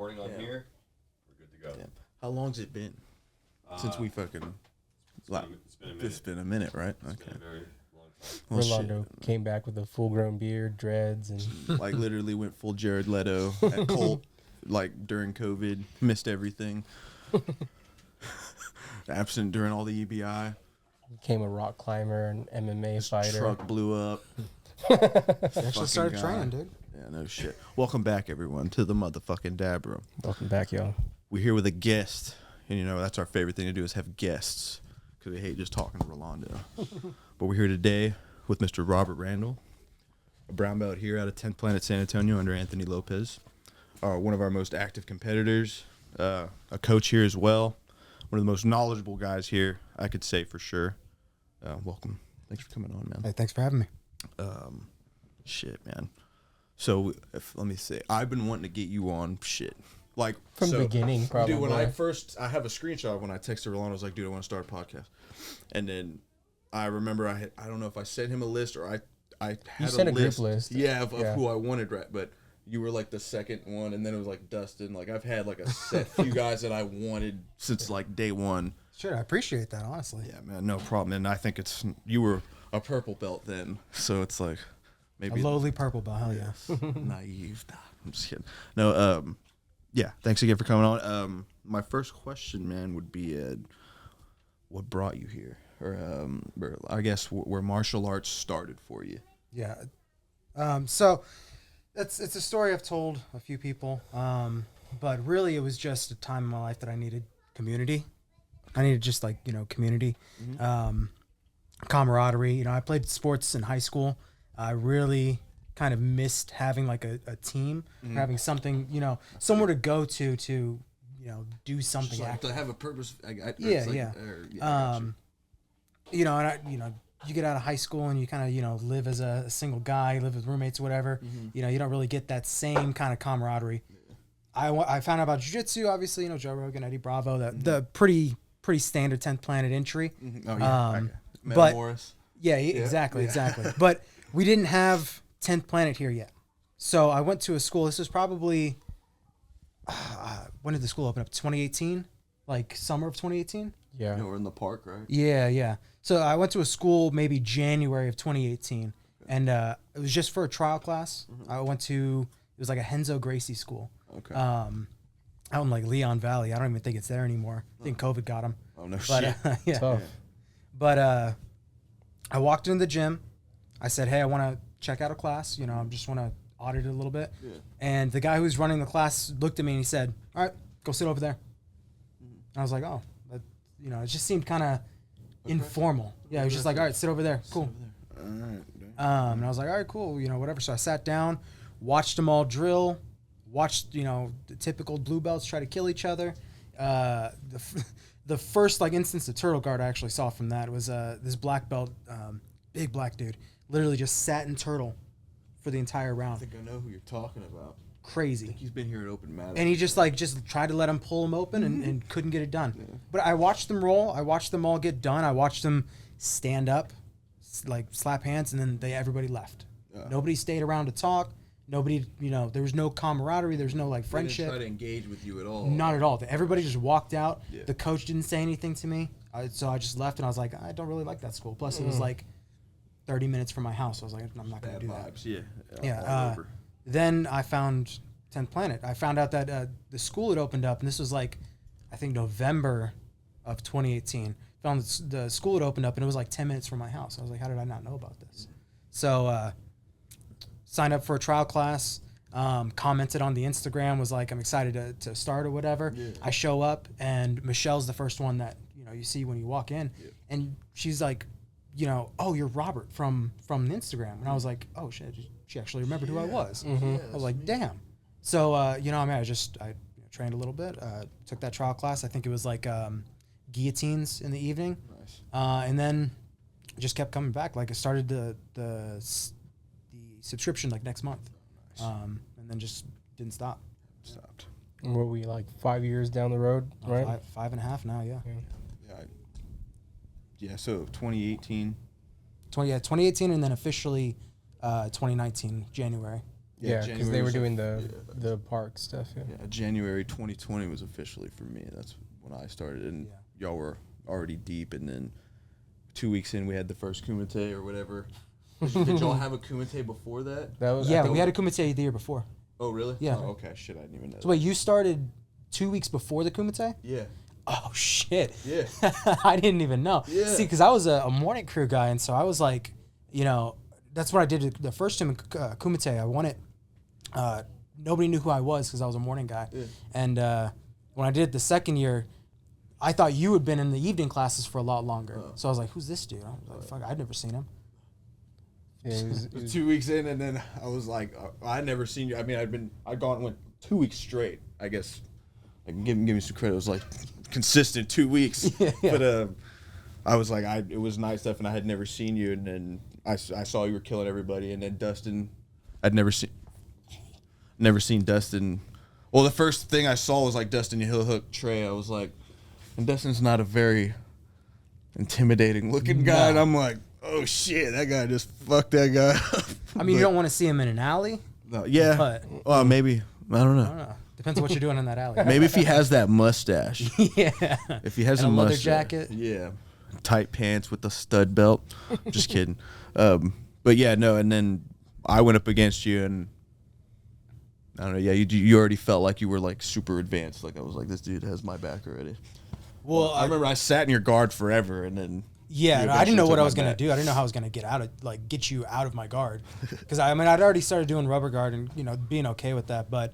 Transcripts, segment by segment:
recording on here, we're good to go. Damn. How long's it been since we fucking? It's been a minute. It's been a minute, right? It's been a very long time. Well, Rolando came back with a full-grown beard, dreads, and like literally went full Jared Leto at Colt, like during COVID, missed everything. Absent during all the EBI. became a rock climber and MMA fighter. Truck blew up. Actually started training, dude. Yeah, no shit. Welcome back, everyone, to the motherfucking Dab Room. Welcome back, y'all. We're here with a guest, and you know that's our favorite thing to do is have guests because we hate just talking to Rolando. But we're here today with Mr. Robert Randal, a brown belt here out of 10th Planet San Antonio under Ant Lopez, one of our most active competitors, a coach here as well, one of the most knowledgeable guys here, I could say for sure. Welcome. Thanks for coming on, man. Hey, thanks for having me. Shit, man. So let me say, I've been wanting to get you on shit. Like From the beginning, probably. Dude, when I have a screenshot when I texted Rolando, I was like, dude, I want to start a podcast. And then I remember I don't know if I sent him a list or I had You sent a list. group list. Yeah, of who I wanted, right? But you were like the second one, and then it was like Dustin. Like I've had like a set few guys that I wanted since like day one. Sure, I appreciate that, honestly. Yeah, man, no problem. And I think you were a purple belt then, so it's like maybe A lowly purple belt, hell yeah. naive. Nah, I'm just kidding. No, yeah. Thanks again for coming on. My first question, man, would be, what brought you here, or I guess where martial arts started for you. Yeah. So it's a story I've told a few people, but really it was just a time in my life that I needed community. I needed just community, camaraderie. I played sports in high school. I really kind of missed having like a team, or having something, somewhere to go to do something. Just like to have a purpose. Yeah. You get out of high school and you kind of, live as a single guy, live with roommates or whatever. You don't really get that same kind of camaraderie. I found out about jiu-jitsu, obviously, Joe Rogan, Eddie Bravo, the pretty standard 10th Planet entry. Oh, yeah. But Morris. yeah, exactly. But we didn't have 10th Planet here yet. So I went to a school. This was probably, when did the school open up? 2018? Like summer of 2018? Yeah. We're in the park, right? Yeah. So I went to a school maybe January of 2018. And it was just for a trial class. I went to, it was like a Henzo Gracie school. Okay. Out in like Leon Valley. I don't even think it's there anymore. I think COVID got him. Oh, no But shit. yeah. Tough. But I walked into the gym. I said, hey, I want to check out a class. I just want to audit it a little bit. Yeah. And the guy who was running the class looked at me and he said, all right, go sit over there. And I was like, oh, it just seemed kind of informal. Yeah, he was just like, all right, sit over there. Cool. All right. And I was like, all right, cool, whatever. So I sat down, watched them all drill, watched, the typical blue belts try to kill each other. The first instance of turtle guard I actually saw from that was this black belt, big black dude, literally just sat in turtle for the entire I round. think I know who you're talking about. I Crazy. think he's been here at Open Mat. And he just tried to let him pull him open and couldn't get it done. Yeah. But I watched them roll. I watched them all get done. I watched them stand up, slap hands, and then everybody left. Nobody stayed around to talk. Nobody, there was no camaraderie. There was no friendship. They didn't try to engage with you at all. Not at all. Everybody just walked out. Yeah. The coach didn't say anything to me. So I just left and I was like, I don't really like that school. Plus it was 30 minutes from my house. I was like, I'm not going to do vibes. that. Yeah. Yeah. Then I found 10th Planet. I found out that the school had opened up, and this was I think November of 2018. Found the school had opened up, and it was 10 minutes from my house. I was like, how did I not know about this? So signed up for a trial class, commented on the Instagram, was like, I'm excited to start or whatever. Yeah. I show up, and Michelle's the first one that you see when you walk in, and she's like, oh, you're Robert from the Instagram. And I was like, oh shit, she actually remembered who I was. Mm-hmm. I was like, damn. So, I trained a little bit, took that trial class. I think it was guillotines in the evening. Nice. And then just kept coming back. I started the subscription next month. Nice. And then just didn't stop. Stopped. Were we 5 years down the road, right? Five and a half now, yeah. Yeah, so 2018. 2018, and then officially 2019, January. Yeah, because they January were was doing a- the park stuff. Yeah. Yeah, January 2020 was officially for me. That's when I started, and y'all were already deep. And then 2 weeks in, we had the first Kumite or whatever. Did y'all have a Kumite before that? That was Yeah, we had a Kumite the year before. Oh, really? Yeah. Oh, okay. Shit, I didn't even know. So wait, you started 2 weeks before the Kumite? Yeah. Oh shit! Yeah. I didn't even know. Yeah. See, because I was a morning crew guy, and so I was like, you know, that's what I did the first time in Kumite. I won it. Nobody knew who I was because I was a morning guy. Yeah. And when I did it the second year, I thought you had been in the evening classes for a lot longer. So I was like, "Who's this dude?" I was like, "Fuck, I'd never seen him." Yeah, it was 2 weeks in, and then I was like, I'd never seen you. I mean, went 2 weeks straight. I guess, like, give me some credit. It was like consistent 2 weeks. Yeah. But I was like, it was night stuff, and I had never seen you, and then I saw you were killing everybody, and then Dustin, I'd never seen Dustin. Well, the first thing I saw was like Dustin heel hook Trey. I was like, and Dustin's not a very intimidating looking guy, and I'm like, oh shit, that guy just fucked that guy up. I mean, you don't want to see him in an alley. No, yeah. But- Well, maybe. I don't I know. don't know. Depends on what you're doing in that alley. Maybe if he has that mustache. Yeah. If he has And a a leather mustache. jacket. Yeah. Tight pants with the stud belt. Just kidding. But yeah, no. And then I went up against you, and I don't know. Yeah, you already felt like you were like super advanced. Like I was like, this dude has my back already. Well, I remember I sat in your guard forever, and then. Yeah, you no, I didn't know eventually what took I was my gonna back. do. I didn't know how I was gonna get you out of my guard, because I mean I'd already started doing rubber guard and being okay with that. But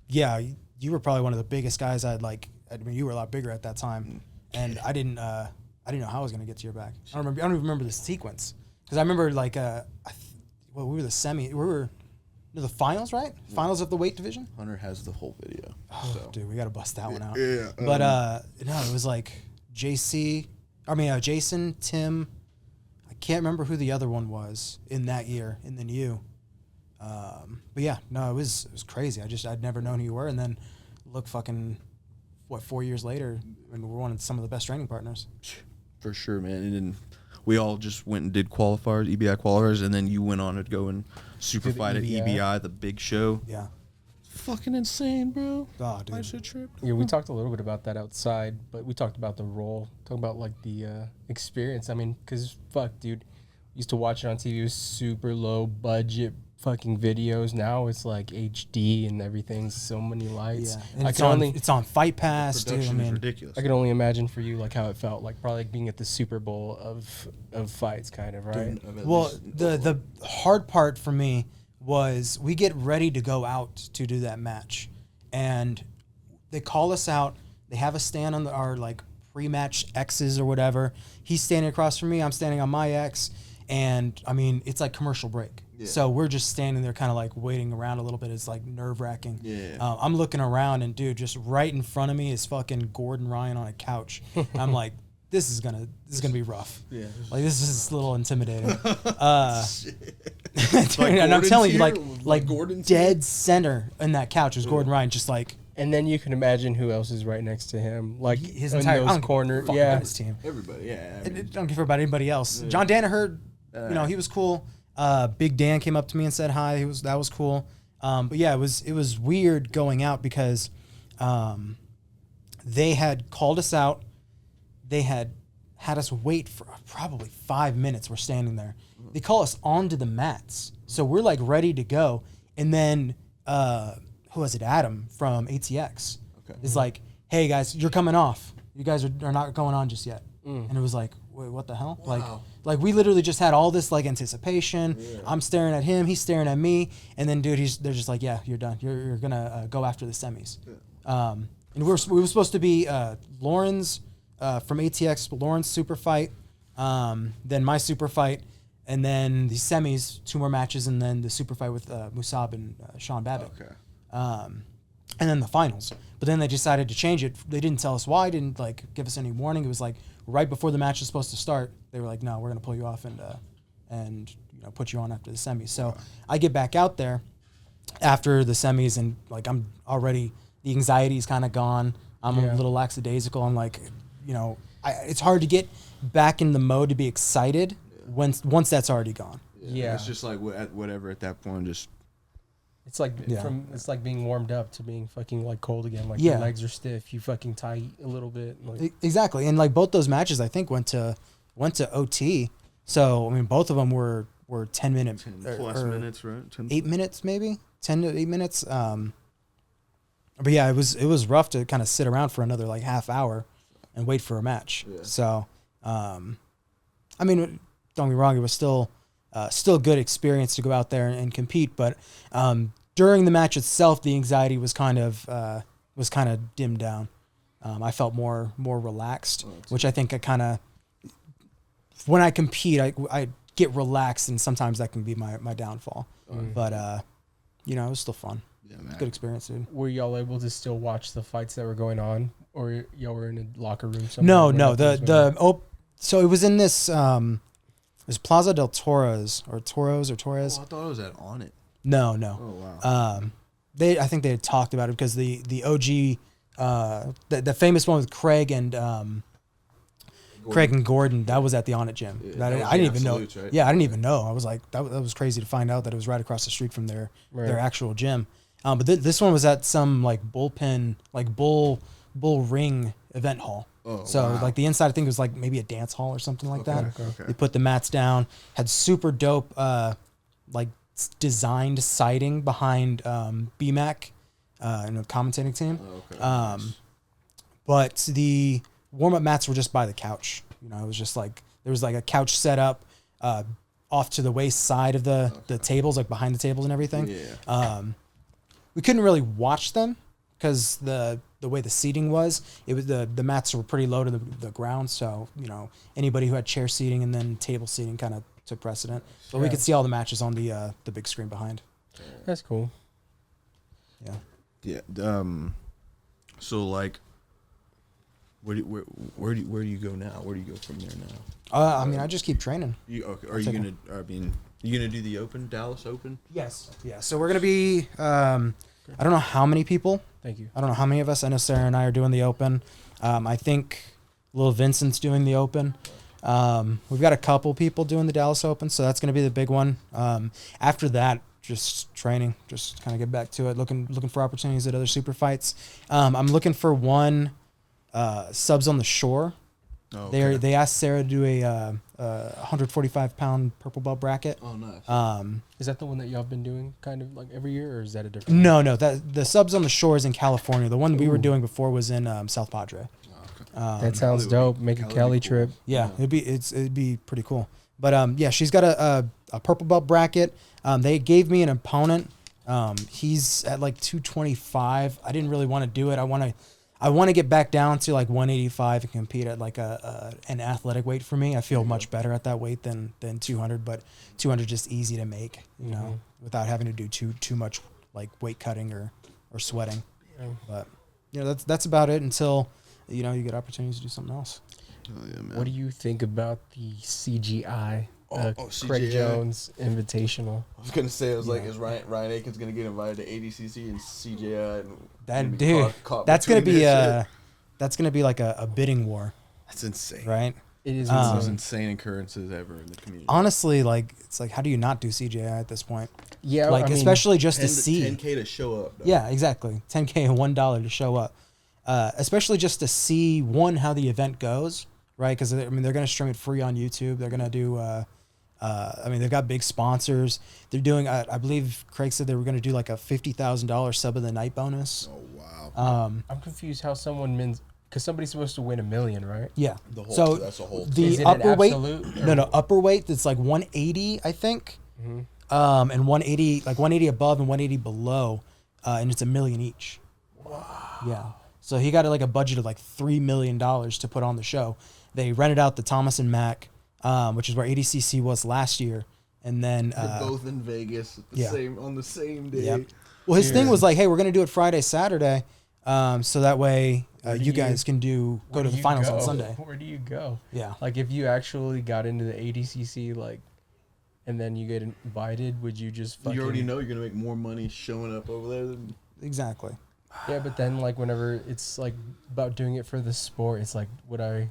yeah, you were probably one of the biggest guys I'd like. I mean, you were a lot bigger at that time, and I didn't know how I was gonna get to your back. I don't even remember the sequence, because I remember like we were we were the finals, right? Finals of the weight division. Hunter has the whole video. Oh, so. dude, we gotta bust that one out. Yeah. But no, it was like Jason, Tim. I can't remember who the other one was in that year, and then you. But yeah, no, it was crazy. I'd never known who you were, and then look, fucking, 4 years later, and we're one of some of the best training partners. For sure, man. And then we all just went and did qualifiers, EBI qualifiers, and then you went on to go and super Did the fight at EBI? EBI, the big show. Yeah. Fucking insane, bro. Oh, I dude. should trip. Yeah, we talked a little bit about that outside, but we talked about the role, talking about like the experience. I mean, because fuck, dude, used to watch it on TV. It was super low budget fucking videos. Now it's like HD and everything's so many lights. Yeah. And Mm. it's on Fight Pass, dude. I Production is mean, ridiculous. I can only imagine for you like how it felt, like probably like being at the Super Bowl of fights, kind of, right? well, the hard part for me was we get ready to go out to do that match, and they call us out. They have us stand on our like pre-match X's or whatever. He's standing across from me. I'm standing on my X, and I mean it's like commercial break. Yeah. So we're just standing there, kind of like waiting around a little bit. It's like nerve-wracking. Yeah. I'm looking around, and dude, just right in front of me is fucking Gordon Ryan on a couch. I'm like, this is gonna be rough. Yeah. Like this is a little intimidating. Dude, Like and I'm Gordon's telling you, here? like Like Gordon's dead center in that couch is Gordon Ryan, just like And then you can imagine who else is right next to him, like his in entire those corner. fucking Yeah, about his team. Everybody, yeah. I I mean, don't give about anybody else. John Danaher, he was cool. Big Dan came up to me and said hi. That was cool. But yeah, it was weird going out because they had called us out. They had us wait for probably 5 minutes. We're standing there. They call us onto the mats, so we're like ready to go. And then who was it? Adam from ATX is like, "Hey guys, you're coming off. You guys are not going on just yet." And it was like, wait, what the hell? Wow. Like we literally just had all this like anticipation. Yeah. I'm staring at him, he's staring at me, and then dude, they're just like, yeah, you're done. You're gonna go after the semis. Yeah. And we were supposed to be Lauren's from ATX, Lauren's super fight, then my super fight, and then the semis, 2 more matches, and then the super fight with Musab and Sean Babbitt. Okay. And then the finals. But then they decided to change it. They didn't tell us why, didn't like give us any warning. It was like right before the match was supposed to start, they were like, no, we're gonna pull you off and put you on after the semis. So I get back out there after the semis, and like I'm already, the anxiety's kind of gone. I'm a little lackadaisical. I'm like, it's hard to get back in the mode to be excited once that's already gone. Yeah. It's just like whatever at that point, just It's like Yeah. it's like being warmed up to being fucking like cold again. Like Yeah. your legs are stiff. You fucking tight a little bit. Like, Exactly, and like both those matches, I think went to OT. So I mean, both of them were 10-minute 10 plus minutes, right? 10 8 minutes, maybe 10 to 8 minutes. But yeah, it was rough to kind of sit around for another like half hour and wait for a match. Yeah. So, I mean, don't get me wrong, it was still a good experience to go out there and compete. But during the match itself, the anxiety was kind of dimmed down. I felt more relaxed, which I think I kind of, when I compete, I get relaxed, and sometimes that can be my downfall. But it was still fun. Yeah, man. Good experience, dude. were y'all able to still watch the fights that were going on, or y'all were in a locker room somewhere? No, where no. nothing was going on? So it was in this it was Plaza del Toros or Torres. Oh, I thought it was on it. No. Oh wow. I think they had talked about it because the OG the famous one with Craig and Gordon, that was at the On It gym. Yeah, That- that was I the didn't even know. Absolutes, right? Yeah, I didn't even know. I was like, that was crazy to find out that it was right across the street from their actual gym. But this one was at some like bullpen, like bull ring event hall. Oh, So wow. like the inside, I think it was like maybe a dance hall or something like that. Okay. They put the mats down, had super dope like designed siding behind BMAC and the commentating team. Okay. Um, But the warm-up mats were just by the couch. It was just like there was like a couch set up off to the waist side of the tables, like behind the tables and everything. Yeah. We couldn't really watch them because the way the seating was, it was the mats were pretty low to the ground. So anybody who had chair seating and then table seating kind of took precedent. But we Yeah. could see all the matches on the big screen behind. That's cool. Yeah. Yeah. So like, where do you go now? Where do you go from there now? I mean, I just keep training. Are you gonna? You gonna do the Open, Dallas Open? Yes. Yeah. So we're gonna be. I don't know how many people. Thank you. I don't know how many of us. I know Sarah and I are doing the Open. I think Lil Vincent's doing the Open. We've got a couple people doing the Dallas Open, so that's gonna be the big one. After that, just training, just kind of get back to it. Looking for opportunities at other super fights. I'm looking for one Subs on the Shore. Oh, okay. They asked Sarah to do a 145-pound purple belt bracket. Oh, nice. Is that the one that y'all have been doing kind of like every year, or is that a different? No, that the Subs on the Shore is in California. The one we were doing before was in South Padre. That sounds Cali would dope. be- Make a Cali would Cali be cool. trip. Yeah, it'd be pretty cool. But yeah, she's got a purple belt bracket. They gave me an opponent. He's at like 225. I didn't really want to do it. I want to get back down to like 185 and compete at like an athletic weight for me. I feel much better at that weight than 200, but 200 just easy to make, without having to do too much like weight cutting or sweating. Yeah. But that's about it until you get opportunities to do something else. Oh, yeah, man. What do you think about the CGI? Craig CGI. Jones Invitational. I was gonna say, I was like, Yeah. is Ryan Aikens gonna get invited to ADCC and CJI? And That be dude, caught that's gonna between be that shit? that's gonna be like a bidding war, That's insane. right? It is One of the most insane. insane occurrences ever in the community. Honestly, like it's like how do you not do CGI at this point? Yeah, Like I mean, especially just to 10 see. 10K to show up. Though. Yeah, exactly. 10K and $1 to show up. Especially just to see how the event goes, right? Because I mean they're gonna stream it free on YouTube. They're gonna do. I mean they've got big sponsors. They're doing. I believe Craig said they were gonna do like a $50,000 sub of the night bonus. Oh wow. I'm confused how someone wins, because somebody's supposed to win $1 million, right? Yeah. The whole. So that's a whole. the Is it an upper weight. absolute, No, upper weight. That's like 180, I think. And 180, like 180 above and 180 below, and it's $1 million each. Wow. Yeah. So he got like a budget of like $3 million to put on the show. They rented out the Thomas and Mack, which is where ADCC was last year, and then They're both in Vegas at the yeah. on the same day. Yep. Well, his thing was like, hey, we're gonna do it Friday, Saturday, so that way you guys can go to the finals on Sunday. Where do you go? Yeah. Like if you actually got into the ADCC, like, and then you get invited, would you just fucking... You already know you're gonna make more money showing up over there than. Exactly. Yeah, but then like whenever it's like about doing it for the sport, it's like, would I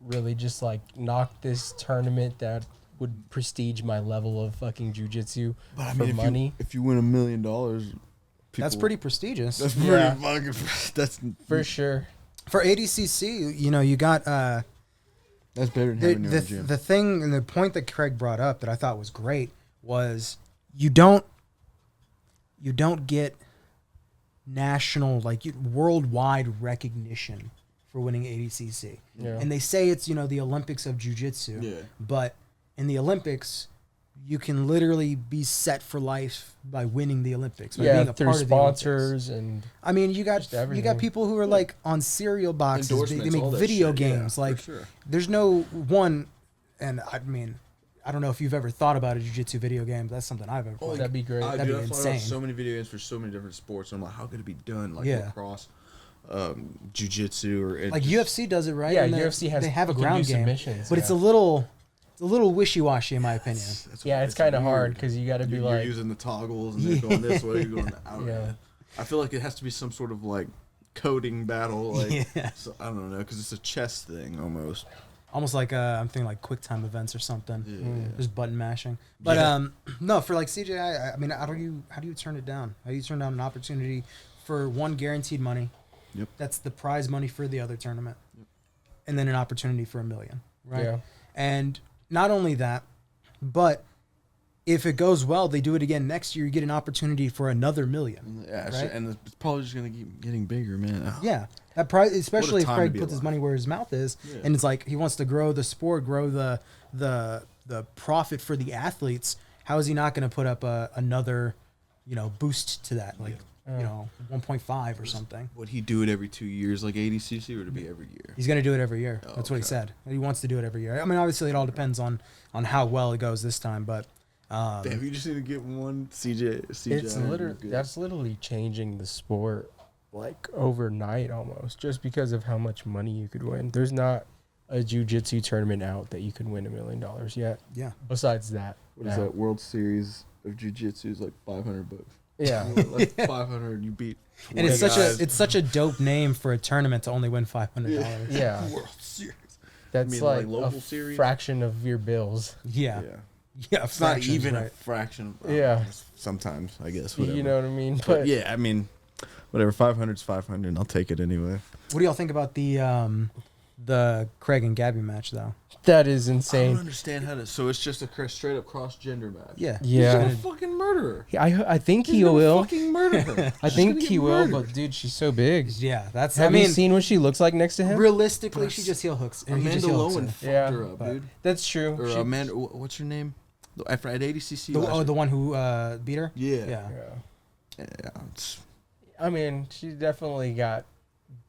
really just like knock this tournament that would prestige my level of fucking jujitsu But I for mean, money. if you win $1 million, That's pretty prestigious. That's pretty Yeah. fucking. That's For sure. For ADCC, you know, you got that's better than the having your own gym. the thing and the point that Craig brought up that I thought was great was you don't get national worldwide recognition for winning ADCC. Yeah. And they say it's, you know, the Olympics of jiu-jitsu. Yeah. But in the Olympics, you can literally be set for life by winning the Olympics. By Yeah, being a through part of the Olympics. sponsors and I mean, you Just got everything. people who are like on cereal boxes. They Endorsements, make all that video shit. Yeah, games. for Like, sure. there's no one. And I mean, I don't know if you've ever thought about a jiu-jitsu video game. But that's something I've ever played. that'd be great. I That'd do. be I've thought insane. about so many video games for so many different sports. I'm like, how could it be done? Like Yeah. lacrosse, jiu-jitsu, or Like UFC does it right. Yeah, and UFC has they have a you can ground do game, submissions, but it's yeah. a little wishy-washy in my opinion. Yeah, it's kind of hard weird. because you got to be You're like, using the toggles and they're going this way, you're going out. Yeah. I feel like it has to be some sort of like coding battle. Like, Yeah. so, I don't know, because it's a chess thing almost. Almost like I'm thinking like quick time events or something. Yeah. Just button mashing. But Yeah. no, for like CJI, I mean, how do you turn it down? How do you turn down an opportunity for one guaranteed money? Yep. That's the prize money for the other tournament, and then an opportunity for $1 million, right? Yeah. And not only that, but if it goes well, they do it again next year. You get an opportunity for another $1 million. Yeah, Right? and it's probably just gonna keep getting bigger, man. Oh, Yeah, that prize, especially if time to Craig be puts his alive. money where his mouth is, Yeah. and it's like he wants to grow the sport, grow the profit for the athletes. How is he not going to put up another, you know, boost to that, like you know, 1.5 or something? Would he do it every 2 years like ADCC, or would it be every year? He's going to do it every year. Oh, That's what he okay. said. He wants to do it every year. I mean, obviously, it all depends on how well it goes this time, but. Damn, you just need to get one CJ. it's and you're literally good. that's literally changing the sport like overnight almost, just because of how much money you could win. There's not a jiu-jitsu tournament out that you could win $1 million yet. Yeah. Besides that, What is now. that World Series of Jiu-Jitsu is like $500. Yeah. Like 500, you beat. And it's 20 guys. such a dope name for a tournament to only win $500. Yeah. World Series. That's mean, like, like, local a series? fraction of your bills. Yeah. Yeah. Yeah. It's not fractions, even a right. fraction. Of, Yeah. Sometimes, I guess. Whatever. You know what I mean? But yeah, I mean, whatever. 500's 500. And I'll take it anyway. What do y'all think about the Craig and Gabby match though? that is I don't insane. understand how to. So it's just a straight up cross gender match. Yeah. Yeah. He's gonna fucking murder her. I think He's he gonna will. fucking murder her. I She's think gonna he get will, murdered. but dude, she's so big. Yeah, that's. Have I mean, you seen what she looks like next to him? realistically, But she just heel hooks. And he Amanda just heel hooks Lowen her. fucked Yeah, her up, but- dude. That's true. Or She- Amanda, what's her name? At ADCC. The, last year. the one who beat her. Yeah. Yeah. Yeah. Yeah, it's- I mean, she's definitely got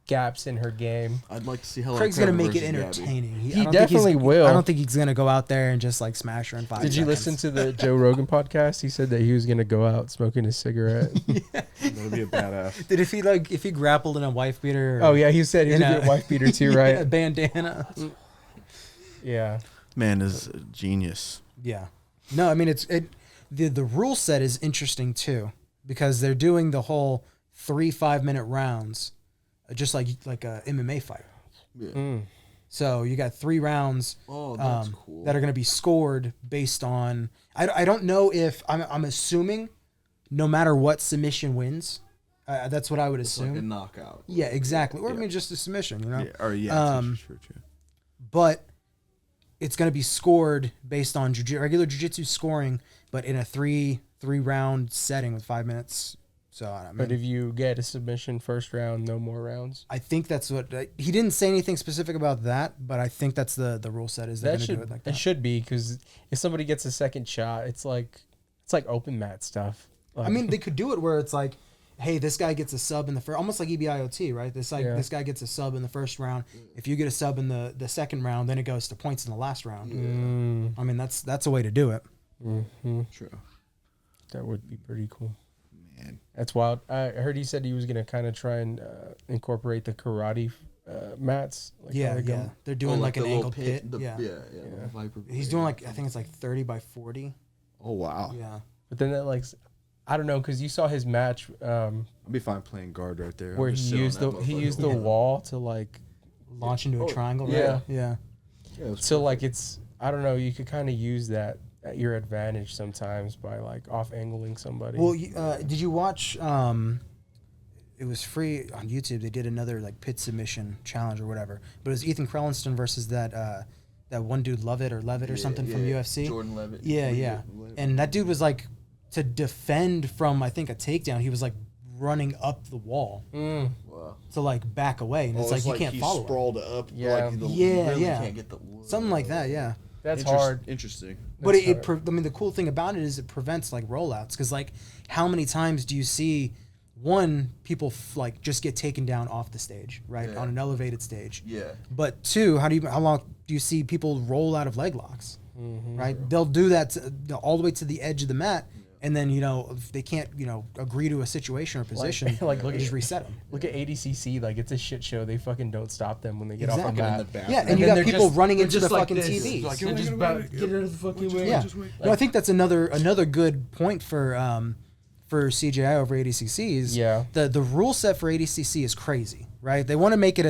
gaps in her game. I'd like to see Helen. Craig's gonna Craven make it versus Gabby. entertaining. He I don't think definitely he's- will. I don't think he's gonna go out there and just like smash her in 5 Did you seconds. listen to the Joe Rogan podcast? He said that he was gonna go out smoking a cigarette. That'd be a badass. Did if he grappled in a wife beater? Or Oh yeah, he said he was in gonna get a wife beater too, a right? bandana. Yeah. Man is a genius. Yeah. No, I mean the rule set is interesting too because they're doing the whole 3 5-minute rounds, just like a MMA fight. Yeah. Mm. So you got 3 rounds Oh, that's cool. that are going to be scored based on. I don't know if I'm assuming no matter what submission wins. That's what I would It's like assume. a knockout. Yeah, exactly. Or I Yeah. mean just a submission, you know. Yeah, or yeah, Um, true. But it's going to be scored based on regular jiu-jitsu scoring, but in a 3 round setting with 5 minutes. So I mean, But if you get a submission first round, no more rounds. I think that's what he didn't say anything specific about that, but I think that's the rule set is they're That going to should do it like it that. should be because if somebody gets a second shot, it's like open mat stuff. I mean, they could do it where it's like, hey, this guy gets a sub in the first, almost like EBIOT, right? This guy gets a sub in the first round. If you get a sub in the second round, then it goes to points in the last round. I mean, that's a way to do it. True. That would be pretty cool. Man. That's wild. I heard he said he was gonna kind of try and incorporate the karate mats. Like how they go. They're doing like an the little angled pit. Yeah. Yeah. The Viper He's pit. doing like, I think it's like 30 by 40. Oh wow. Yeah. But then that like, I don't know, because you saw his match I'd be fine playing guard right there. where I'll just he sit on used that the motherfucker. the wall to like. Launch into a triangle, yeah. right? Yeah. Yeah, it's So like it's I don't know. You could kind of use that at your advantage sometimes by like off angling somebody. Well, did you watch? It was free on YouTube. They did another like pit submission challenge or whatever, but it was Ethan Crelinsten versus that one dude Levitt or something from UFC. Jordan Levitt. Yeah. And that dude was like, to defend from I think a takedown, he was like running up the wall Wow. to like back away, and it's like you can't follow. Sprawled up. Yeah. Like Yeah. Can't get the wood. Something like that. Yeah. That's hard. Interesting. But That's hard. I mean, the cool thing about it is it prevents like rollouts, because like how many times do you see people like just get taken down off the stage, right, on an elevated stage? Yeah. But two, how long do you see people roll out of leg locks? Right, they'll do that all the way to the edge of the mat, and then if they can't agree to a situation or position, like look, just reset them. Look at ADCC, like it's a shit show. They fucking don't stop them when they get off the Exactly. mat. Yeah, and you got they're people just- running they're into the just like fucking this. TV. Like, they're just about get out of the fucking way. Yeah, no, I think that's another good point for CJI over ADCCs. Yeah. The rule set for ADCC is crazy, right? They want to make it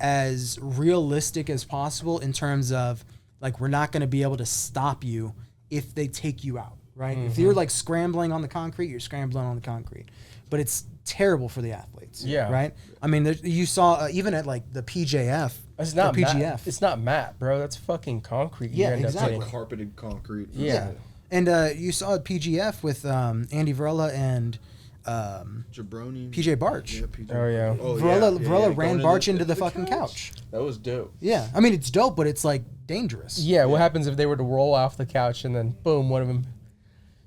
as realistic as possible in terms of like, we're not going to be able to stop you if they take you out, right? If you're like scrambling on the concrete, you're scrambling on the concrete. But it's terrible for the athletes. Yeah. Right? I mean, you saw even at like the PJF. It's not or PGF. mat. It's not mat, bro. That's fucking concrete. Yeah, end up exactly. getting. Carpeted concrete. Yeah. And you saw at PGF with Andy Varela and Jabroni. PJ Barch. Yeah, PJ. Oh, yeah. Varela ran Going Barch into the the fucking couch. That was dope. Yeah, I mean, it's dope, but it's like dangerous. Yeah, what happens if they were to roll off the couch and then boom, one of them?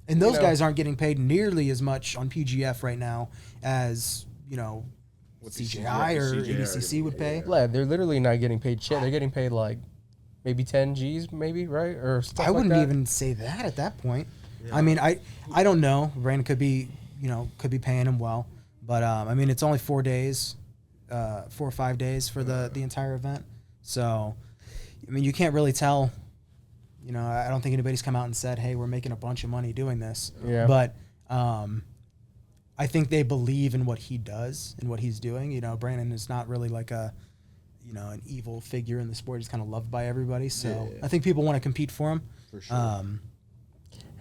And those know. guys aren't getting paid nearly as much on PGF right now as CJI or ADCC would pay. Lad, they're literally not getting paid shit. They're getting paid like maybe 10 G's, maybe, right? Or stuff I like wouldn't that. even say that at that point. I mean, I don't know. Brandon could be paying him well, but I mean, it's only 4 days, 4 or 5 days for the entire event. So, I mean, you can't really tell. I don't think anybody's come out and said, "Hey, we're making a bunch of money doing this." Yeah. But I think they believe in what he does and what he's doing. Brandon is not really like an evil figure in the sport. He's kind of loved by everybody. So I think people want to compete for him. For sure.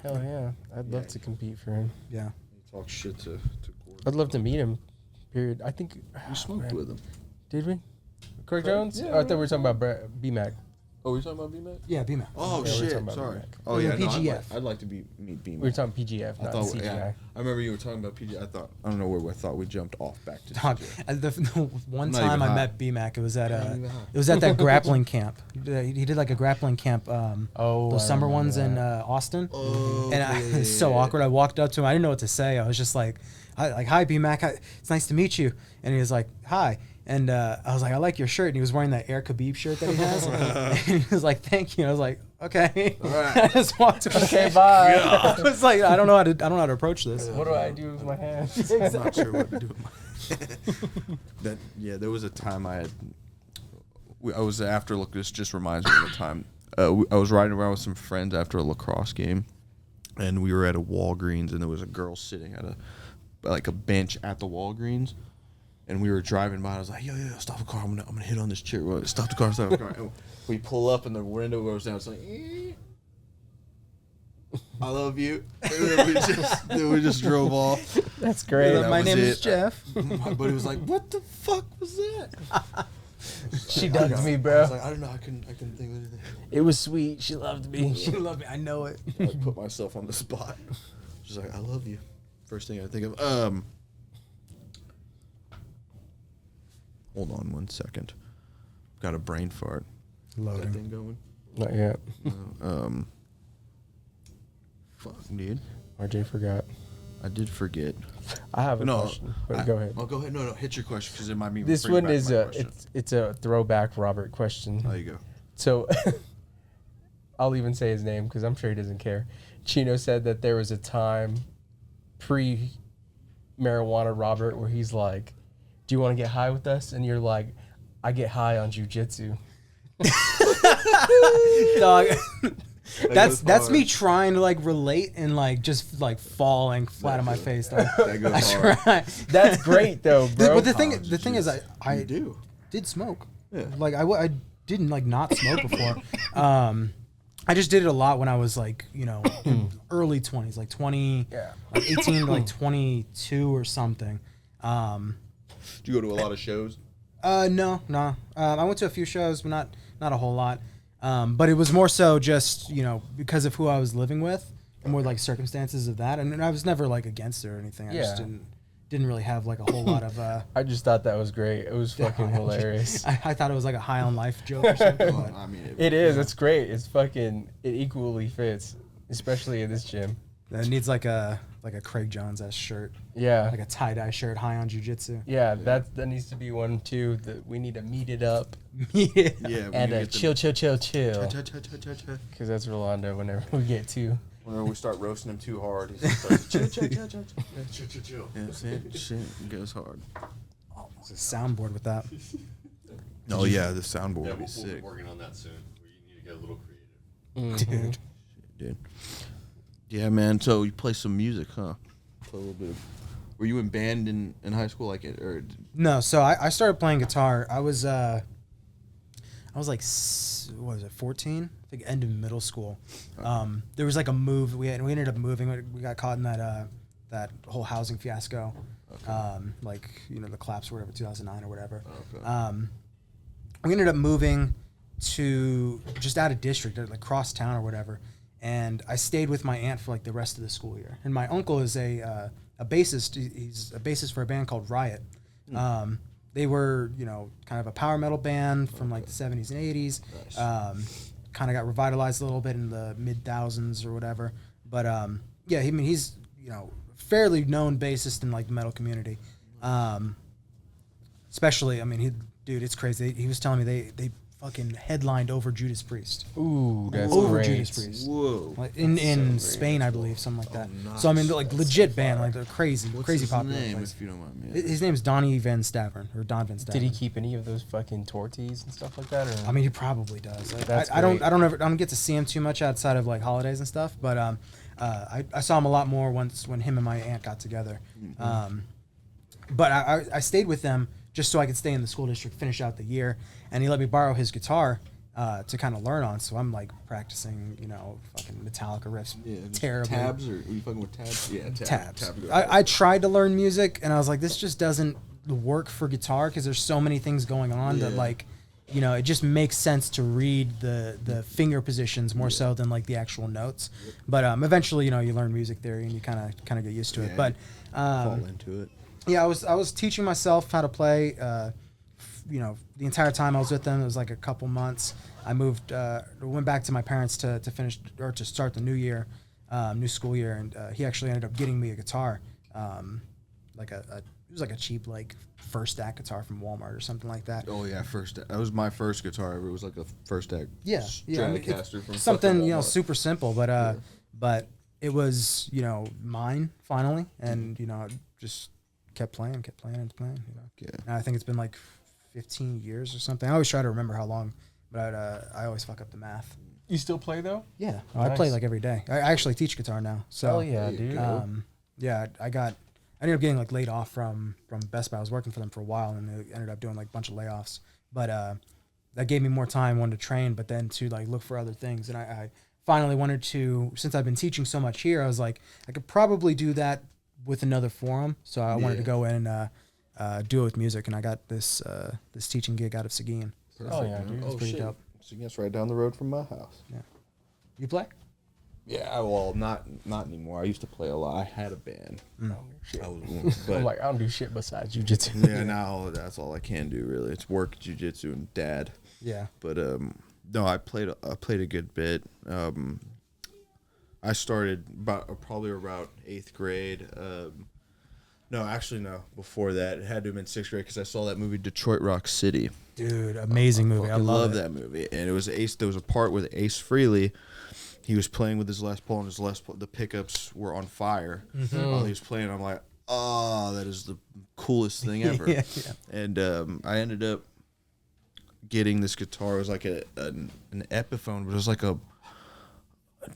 Hell yeah. I'd love to compete for him. Yeah. Talk shit to Gordon. I'd love to meet him, period. I think... We smoked with him. Did we? Craig Jones? Yeah. Oh, I thought we were talking about B-Mac. Oh, we talking about B-Mac? Yeah, BMAC. Oh, Yeah, we're shit. talking about Sorry. B-Mac. Oh, Yeah, yeah. No, PGF. I'd like to meet B-Mac. We were talking PGF, not CGI. Yeah. I remember you were talking about PGF. I don't know where I thought we jumped off back to Dog, CGI. the one Not time even I hot. met BMAC, it was at Not even hot. that grappling camp. He did like a grappling camp. Oh, those I summer remember ones in that. Austin. Oh, And it was so awkward. I walked up to him. I didn't know what to say. I was just like, "Hi, BMAC. It's nice to meet you." And he was like, "Hi." And I was like, "I like your shirt." And he was wearing that Air Khabib shirt that he has. And he was like, "Thank you." I was like, "Okay." All right. I just walked away. Okay, bye. I was like, I don't know how to approach this. What do I do with my hands? I'm not sure what to do with my there was a time I was after look. This just reminds me of the time I was riding around with some friends after a lacrosse game, and we were at a Walgreens, and there was a girl sitting at a bench at the Walgreens, and we were driving by. I was like, "Yo, stop the car! I'm gonna hit on this chair. Stop the car! Stop the car!" And we pull up, and the window goes down. It's like, "I love you." And then we just drove off. That's great. Yeah, that My was name it. is Jeff. My buddy was like, "What the fuck was that?" She dubbed me, I bro. was like, "I don't know. I couldn't think of anything." It was sweet. She loved me. She loved me. I know it. I put myself on the spot. She's like, "I love you." First thing I think of. Hold on 1 second. Got a brain fart. Loading. That thing going. Not yet. Fuck, dude. RJ forgot. I did forget. I have a question. But go ahead. Oh, go ahead. No, hit your question because it might be. This bring one back is my a question. it's a throwback Robert question. There you go. So I'll even say his name because I'm sure he doesn't care. Chino said that there was a time pre-marijuana Robert where he's like, "Do you want to get high with us?" And you're like, "I get high on jujitsu." Dog. goes That's hard. me trying to like relate and like just like falling flat on my face. Dog. That goes I hard. try. That's great though, bro. But the thing is, I You do. did smoke. Yeah. Like I didn't like not smoke before. I just did it a lot when I was like, early 20s, like 20, like 18 to like 22 or something. Did you go to a lot of shows? No. I went to a few shows, but not a whole lot. But it was more so just, because of who I was living with and more like circumstances of that. And I was never like against it or anything. I just didn't really have like a whole lot of. I just thought that was great. It was fucking hilarious. I thought it was like a high on life joke or something. But I mean, It is. It's great. It's fucking. It equally fits, especially in this gym. it needs like a Craig Jones-esque shirt, Yeah. like a tie-dye shirt, high on jiu-jitsu. Yeah, that needs to be one too. That we need to meet it up Yeah. yeah. and we get chill. Cha-cha-cha-cha. Because that's Rolando. Whenever we get to. Whenever we start roasting him too hard, he starts chill. Yeah, shit goes hard. It's a soundboard with that. Oh yeah, the soundboard Yeah, would be we'll sick, be working on that soon. We need to get a little creative. Mhm. dude. Yeah, man. So you play some music, huh? Play a little bit. Were you in band in high school, like it, or? No, so I started playing guitar. I was like, what was it, 14? I think end of middle school. There was like a move. We ended up moving. We got caught in that whole housing fiasco. Okay. Like, the collapse or whatever, 2009 or whatever. Okay. We ended up moving to just out of district, like cross town or whatever. And I stayed with my aunt for like the rest of the school year. And my uncle is a bassist. He's a bassist for a band called Riot. They were, kind of a power metal band from like the 70s and 80s. Nice. Kind of got revitalized a little bit in the mid-thousands or whatever. But yeah, he's, fairly known bassist in like the metal community. Especially, dude, it's crazy. He was telling me they fucking headlined over Judas Priest. Ooh, that's Over great. Judas Priest. Whoa. Like in Spain, I believe, something like that. So nice. they're like legit band, like they're crazy, What's crazy his popular. name, place. if you don't mind me? His name's Donnie Van Stavern or Don Van Stavern. Did he keep any of those fucking torties and stuff like that? Or? He probably does. Like, That's I don't great. I don't get to see him too much outside of like holidays and stuff. But I saw him a lot more when him and my aunt got together. But I stayed with them just so I could stay in the school district, finish out the year, and he let me borrow his guitar to kind of learn on. So I'm like practicing, fucking Metallica riffs, Just terribly. Tabs, or are you fucking with tabs? Yeah, Tabs. Tab goes I tried to learn music, and I was like, this just doesn't work for guitar because there's so many things going on that Yeah. like, it just makes sense to read the finger positions more so than like the actual notes. But eventually, you learn music theory and you kind of get used to it. Yeah, But fall into it. yeah, I was teaching myself how to play. The entire time I was with them, it was like a couple months. I went back to my parents to finish or to start the new year, new school year, and he actually ended up getting me a guitar, it was like a cheap like first act guitar from Walmart or something like that. Oh yeah, that was my first guitar ever. It was like a first act. Yeah, Stratocaster from something fucking Walmart. super simple, but it was mine finally, and I just kept playing. Yeah. And I think it's been like 15 years or something. I always try to remember how long, but I always fuck up the math. You still play though? Yeah, I play Nice. like every day. I actually teach guitar now. So Hell yeah, There you dude. go. yeah, I ended up getting like laid off from Best Buy. I was working for them for a while, and they ended up doing like a bunch of layoffs. But that gave me more time, one, to train, but then to like look for other things. And I finally wanted to, since I've been teaching so much here, I was like, I could probably do that with another forum. So I wanted to go in and do it with music, and I got this teaching gig out of Seguin. Oh yeah, man. dude. It's pretty dope. So that's right down the road from my house. You play? Yeah, well, not anymore. I used to play a lot. I had a band. Shit. I was, but I'm like, I don't do shit besides jujitsu. yeah, now that's all I can do really. It's work, jujitsu, and dad. Yeah. But no, I played a good bit. I started probably around 8th grade. No, actually no. Before that, it had to have been 6th grade because I saw that movie Detroit Rock City. Dude, amazing movie. I fucking love it. that movie. And it was there was a part with Ace Frehley. He was playing with his Les Paul, and the pickups were on fire while he was playing. I'm like, oh, that is the coolest thing ever. Yeah. And I ended up getting this guitar. It was like an Epiphone, but it was like a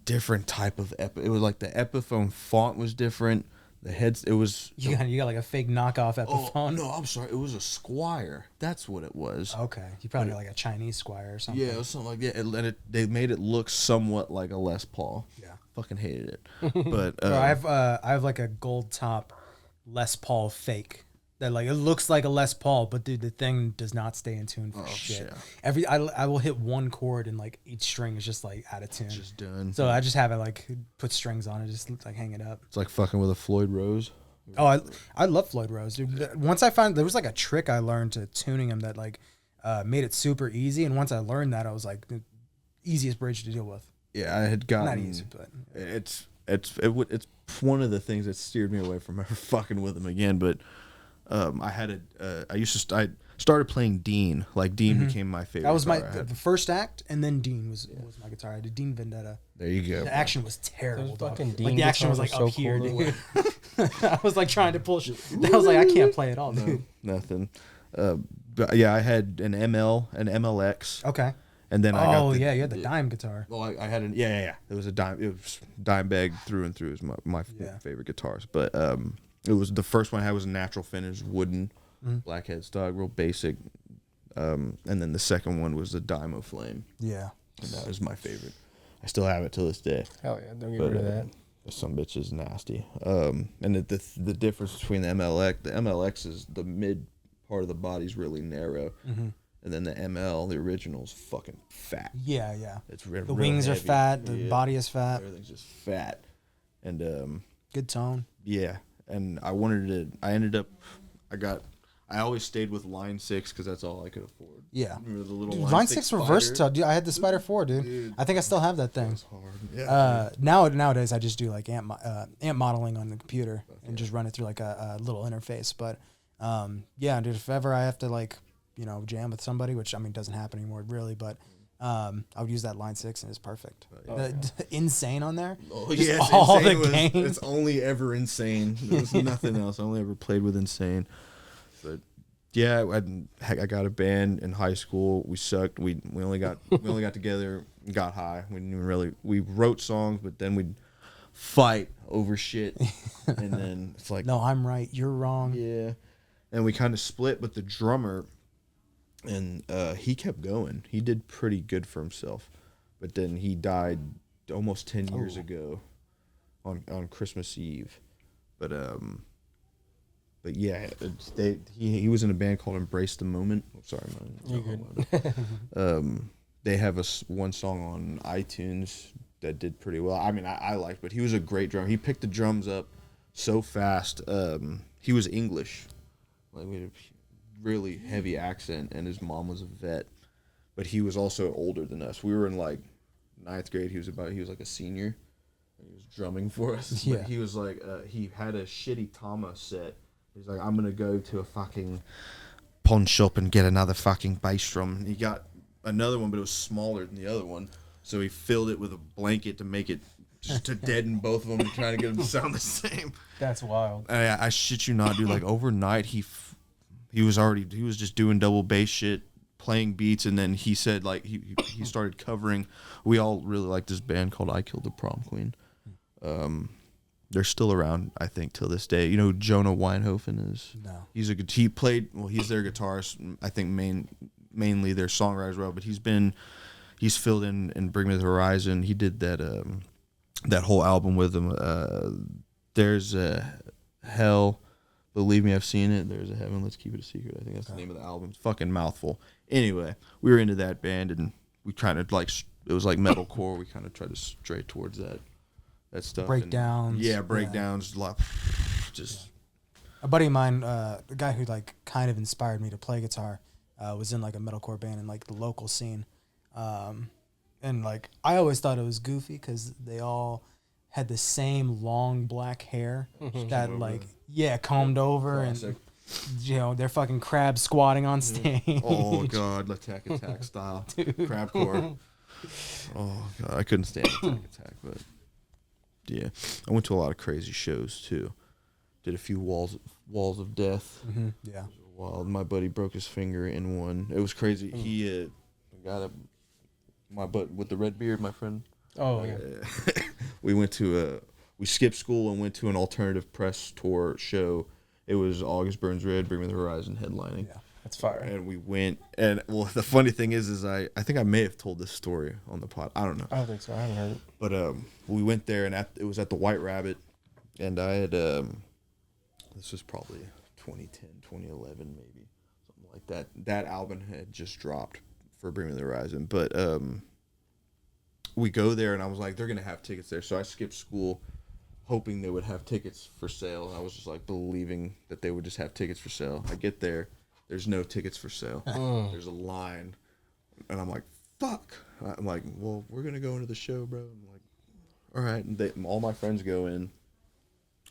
different type of It was like the Epiphone font was different. The heads. It was. You got like a fake knockoff Epiphone. No, I'm sorry. It was a Squire. That's what it was. Okay, you probably got like a Chinese Squire or something. Yeah, it was something like that. And they made it look somewhat like a Les Paul. Yeah. Fucking hated it. But Bro, I have like a gold top Les Paul fake that like it looks like a Les Paul, but dude, the thing does not stay in tune for shit. I will hit one chord and like each string is just like out of tune. just done. So I just have it like put strings on it, just like hang it up. It's like fucking with a Floyd Rose. Oh, I love Floyd Rose, dude. Once I found there was like a trick I learned to tuning him that like made it super easy, and once I learned that, I was like the easiest bridge to deal with. Yeah, I had gotten. Not easy, but it's one of the things that steered me away from ever fucking with him again. But I started playing Dean. Like Dean became my favorite. that was guitar. the first act, and then Dean was my guitar. I did Dean Vendetta. There you go. The action was terrible. Those Dog. fucking Like Dean the action was guitars like are up so here, cool, dude. I was like trying to pull shit. I was like, I can't play at all, dude. Nothing. But yeah, I had an MLX. Okay. And then I got you had the dime guitar. Well, I had an yeah. It was a dime. It was Dimebag through and through. It was my favorite guitars. But it was the first one I had was a natural finish wooden black headstock, real basic. And then the second one was the Dymo Flame. Yeah. And that was my favorite. I still have it till this day. Hell yeah, don't get rid of that. Some bitch is nasty. And the difference between the MLX is the mid part of the body's really narrow. And then the ML, the original, is fucking fat. Yeah. It's The wings are fat. The body is fat. Everything's just fat. And Good tone. yeah. And I always stayed with line 6 because that's all I could afford. Yeah. Remember the little Dude, line 6 were Spider? versatile. Dude, I had the Spider 4, dude. I think I still have that thing. It's hard. Yeah. Nowadays I just do like amp modeling on the computer and just run it through like a little interface. But yeah, dude, if ever I have to like, jam with somebody, which I mean doesn't happen anymore really, but I would use that line 6 and it's perfect. Insane on there. Oh Just yeah, all Insane the gains. It's only ever Insane. There's nothing else. I only ever played with Insane. But yeah, I got a band in high school. We sucked. We only got together, and got high. We wrote songs, but then we'd fight over shit, and then it's like, No, I'm right. You're wrong. yeah. And we kind of split, but the drummer, and he kept going. He did pretty good for himself, but then he died almost 10 years ago, on Christmas Eve. But yeah, he was in a band called Embrace the Moment. Oh, sorry, man. You're good. They have one song on iTunes that did pretty well. I mean, I liked, but he was a great drummer. He picked the drums up so fast. He was English, like we had a really heavy accent, and his mom was a vet, but he was also older than us. We were in like 9th grade. He was like a senior. And he was drumming for us. Yeah. But he was like, he had a shitty Tama set. He's like, I'm gonna go to a fucking pawn shop and get another fucking bass drum. And he got another one, but it was smaller than the other one. So he filled it with a blanket to make it just to deaden both of them and try to get them to sound the same. That's wild. I shit you not, dude. Like overnight, he was just doing double bass shit, playing beats, and then he said like he started covering. We all really liked this band called I Killed the Prom Queen. They're still around, I think, till this day. You know who Jonah Weinhofen is? No. He's their guitarist. I think mainly their songwriter as well. But he's filled in Bring Me the Horizon. He did that whole album with them. There's a Hell, Believe Me, I've Seen It. There's a Heaven, Let's Keep It a Secret. I think that's the name of the album. It's fucking mouthful. Anyway, we were into that band, and we kind of like, it was like metalcore. We kind of tried to stray towards that stuff. Breakdowns. Breakdowns. Just A buddy of mine, the guy who like kind of inspired me to play guitar, was in like a metalcore band in like the local scene, and like I always thought it was goofy because they all had the same long black hair that like combed over. Classic. And they're fucking crabs squatting on stage. Oh god, Attack style, crabcore. Oh god, I couldn't stand Attack, but yeah, I went to a lot of crazy shows too. Did a few walls of death. Mm-hmm. Yeah. Wild. My buddy broke his finger in one. It was crazy. He got my butt with the red beard, my friend. Oh yeah. We went to we skipped school and went to an alternative press tour show. It was August Burns Red, Bring Me the Horizon headlining. Yeah. That's fire. And we went, and well, the funny thing is I think I may have told this story on the pod. I don't know. I don't think so. I haven't heard it. But we went there, and it was at the White Rabbit, and I had this was probably 2010, 2011, maybe something like that. That album had just dropped for Bring Me the Horizon, but we go there, and I was like, they're gonna have tickets there, so I skipped school, hoping they would have tickets for sale. I was just like believing that they would just have tickets for sale. I get there, there's no tickets for sale. There's a line, and I'm like, fuck. I'm like, well, we're gonna go into the show, bro. I'm like, all right. And all my friends go in.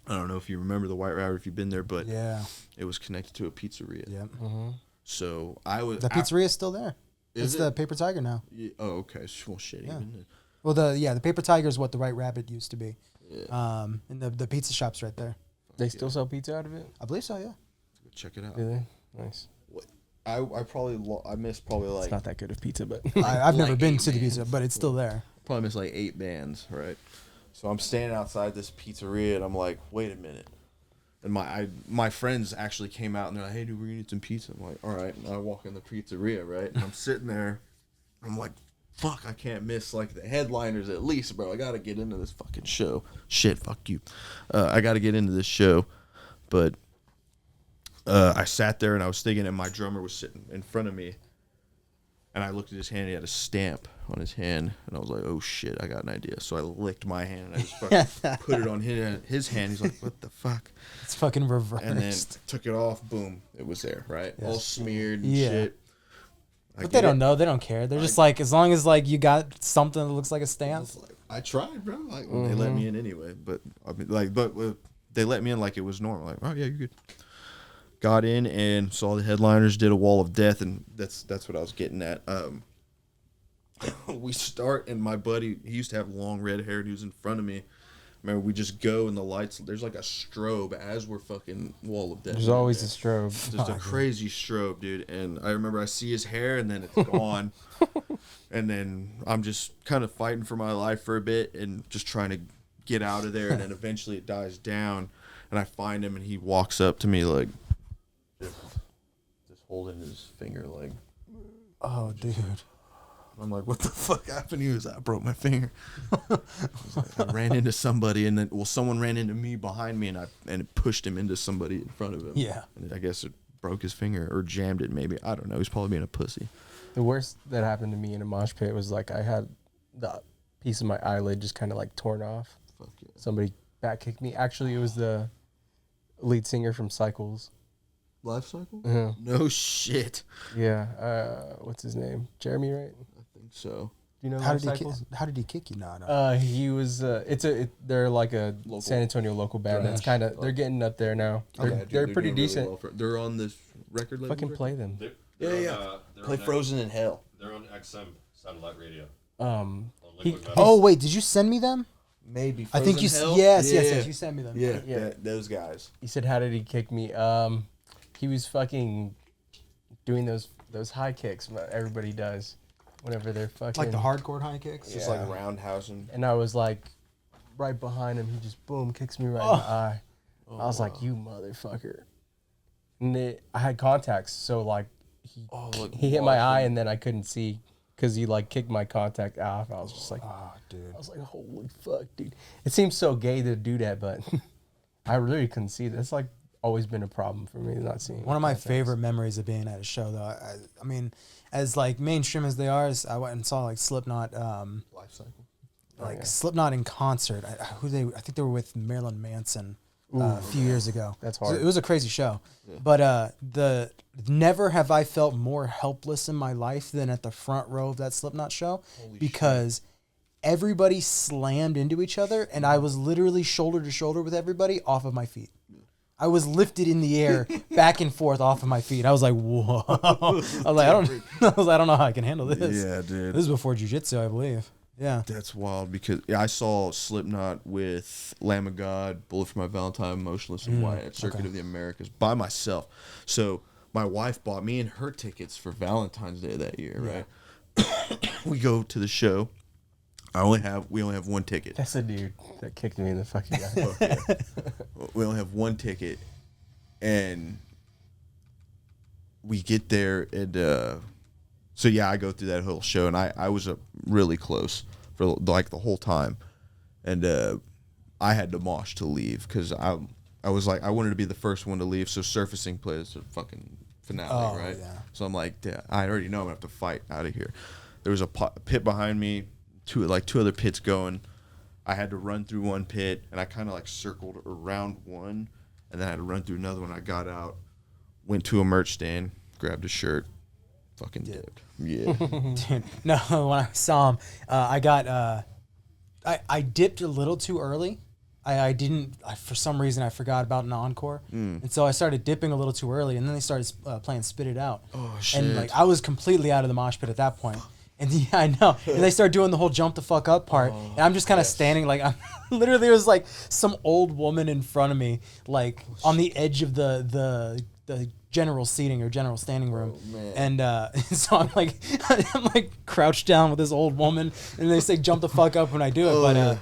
I don't know if you remember the White Rabbit, if you've been there, but Yeah. it was connected to a pizzeria. Yep. So I was. The pizzeria is still there. Is It's it? the Paper Tiger now. Yeah, oh, okay. Well, shit. Yeah. Even Well, the Paper Tiger is what the White Rabbit used to be. yeah. And the pizza shop's right there. They still sell pizza out of it? I believe so. Yeah. Check it out. Do they? Nice. I I missed probably It's like not that good of pizza, but I've never Like been 8 to the bands. pizza, but it's still there. probably missed like 8 bands, right? So I'm standing outside this pizzeria, and I'm like, wait a minute. And my friends actually came out, and they're like, hey, dude, we're gonna need some pizza. I'm like, all right. And I walk in the pizzeria, right? And I'm sitting there. I'm like, fuck, I can't miss like the headliners at least, bro. I gotta get into this fucking show. Shit, fuck you. I gotta get into this show. But I sat there, and I was thinking, and my drummer was sitting in front of me. And I looked at his hand. He had a stamp on his hand. And I was like, oh, shit, I got an idea. So I licked my hand, and I just fucking put it on his hand. He's like, what the fuck? It's fucking reversed. And then took it off. Boom. It was there, right? Yes. All smeared and Yeah. shit. But they don't know. They don't care. They're just like, as long as like you got something that looks like a stamp. I tried, bro. Like, they let me in anyway. But I mean, like, but they let me in like it was normal. Like, oh yeah, you're good. Got in and saw the headliners, did a Wall of Death, and that's what I was getting at. We start, and my buddy, he used to have long red hair, and he was in front of me. Remember, we just go, and the lights, there's like a strobe as we're fucking Wall of Death. there's always a strobe. Just a crazy strobe, dude. And I remember I see his hair, and then it's gone. And then I'm just kind of fighting for my life for a bit and just trying to get out of there. And then eventually it dies down, and I find him, and he walks up to me like, just holding his finger like, Oh, dude. I'm like, what the fuck happened? He was, I broke my finger. I ran into somebody, and then someone ran into me behind me, and it pushed him into somebody in front of him. Yeah. And I guess it broke his finger or jammed it. Maybe, I don't know. He's probably being a pussy. The worst that happened to me in a mosh pit was like I had the piece of my eyelid just kind of like torn off. Fuck yeah. Somebody back kicked me. Actually, it was the lead singer from Cycles. Life cycle? Uh-huh. No shit. Yeah. What's his name? Jeremy, right? I think so. Do you know How Life did Cycles? he kick you? No. He was. They're like a Local. San Antonio local band. That's Thrash. kind of. They're getting up there now. They're, Yeah, dude, they're pretty doing really decent. well they're on this record label. Fucking play them. They're Play on Frozen in Hell. They're on XM satellite radio. Um, On he- Liquid Metal. Oh wait, did you send me them? Maybe. I think you. Frozen Hell? Yes, Yeah. yes. You sent me them. Yeah, Yeah. those guys. he said, "How did he kick me?" He was fucking doing those high kicks that everybody does whenever they're fucking Like the hardcore high kicks. Just like roundhousing. And I was like, right behind him. He just boom kicks me right in the eye. I was like, "You motherfucker!" And I had contacts, so like he hit my eye, and then I couldn't see because he like kicked my contact off. I was just like, Oh, dude. I was like, "Holy fuck, dude!" It seems so gay to do that, but I really couldn't see that. It's like always been a problem for me not seeing. One of my contacts. favorite memories of being at a show, though. I mean, as like mainstream as they are, is I went and saw like Slipknot, Life cycle. like Slipknot in concert. I think they were with Marilyn Manson a few years ago. That's So hard. it was a crazy show, but never have I felt more helpless in my life than at the front row of that Slipknot show, because everybody slammed into each other, and I was literally shoulder to shoulder with everybody off of my feet. I was lifted in the air, back and forth off of my feet. I was like, whoa. I was like, I don't know how I can handle this. Yeah, dude. This is before jiu-jitsu, I believe. Yeah. That's wild because I saw Slipknot with Lamb of God, Bullet for My Valentine, Motionless in White at Circuit of the Americas by myself. So my wife bought me and her tickets for Valentine's Day that year, right? We go to the show. We only have one ticket. That's the dude that kicked me in the fucking eye. Oh, yeah. We only have one ticket, and we get there, and so yeah, I go through that whole show, and I was really close for like the whole time, and I had to mosh to leave because I was like I wanted to be the first one to leave, so surfacing plays the fucking finale, right? Yeah. So I'm like, yeah, I already know I'm gonna have to fight out of here. There was a pit behind me, two other pits going. I had to run through one pit, and I kind of like circled around one, and then I had to run through another one. I got out, went to a merch stand, grabbed a shirt, fucking dipped. Yeah. Dude, no, when I saw him, I dipped a little too early. I didn't, for some reason, I forgot about an encore. And so I started dipping a little too early, and then they started playing Spit It Out. Oh, shit. And like I was completely out of the mosh pit at that point. And yeah, I know. And they start doing the whole jump the fuck up part. And I'm just kind of standing like, I'm literally, it was like some old woman in front of me, like on the edge of the general seating or general standing room. And so I'm like crouched down with this old woman, and they say jump the fuck up when I do it. But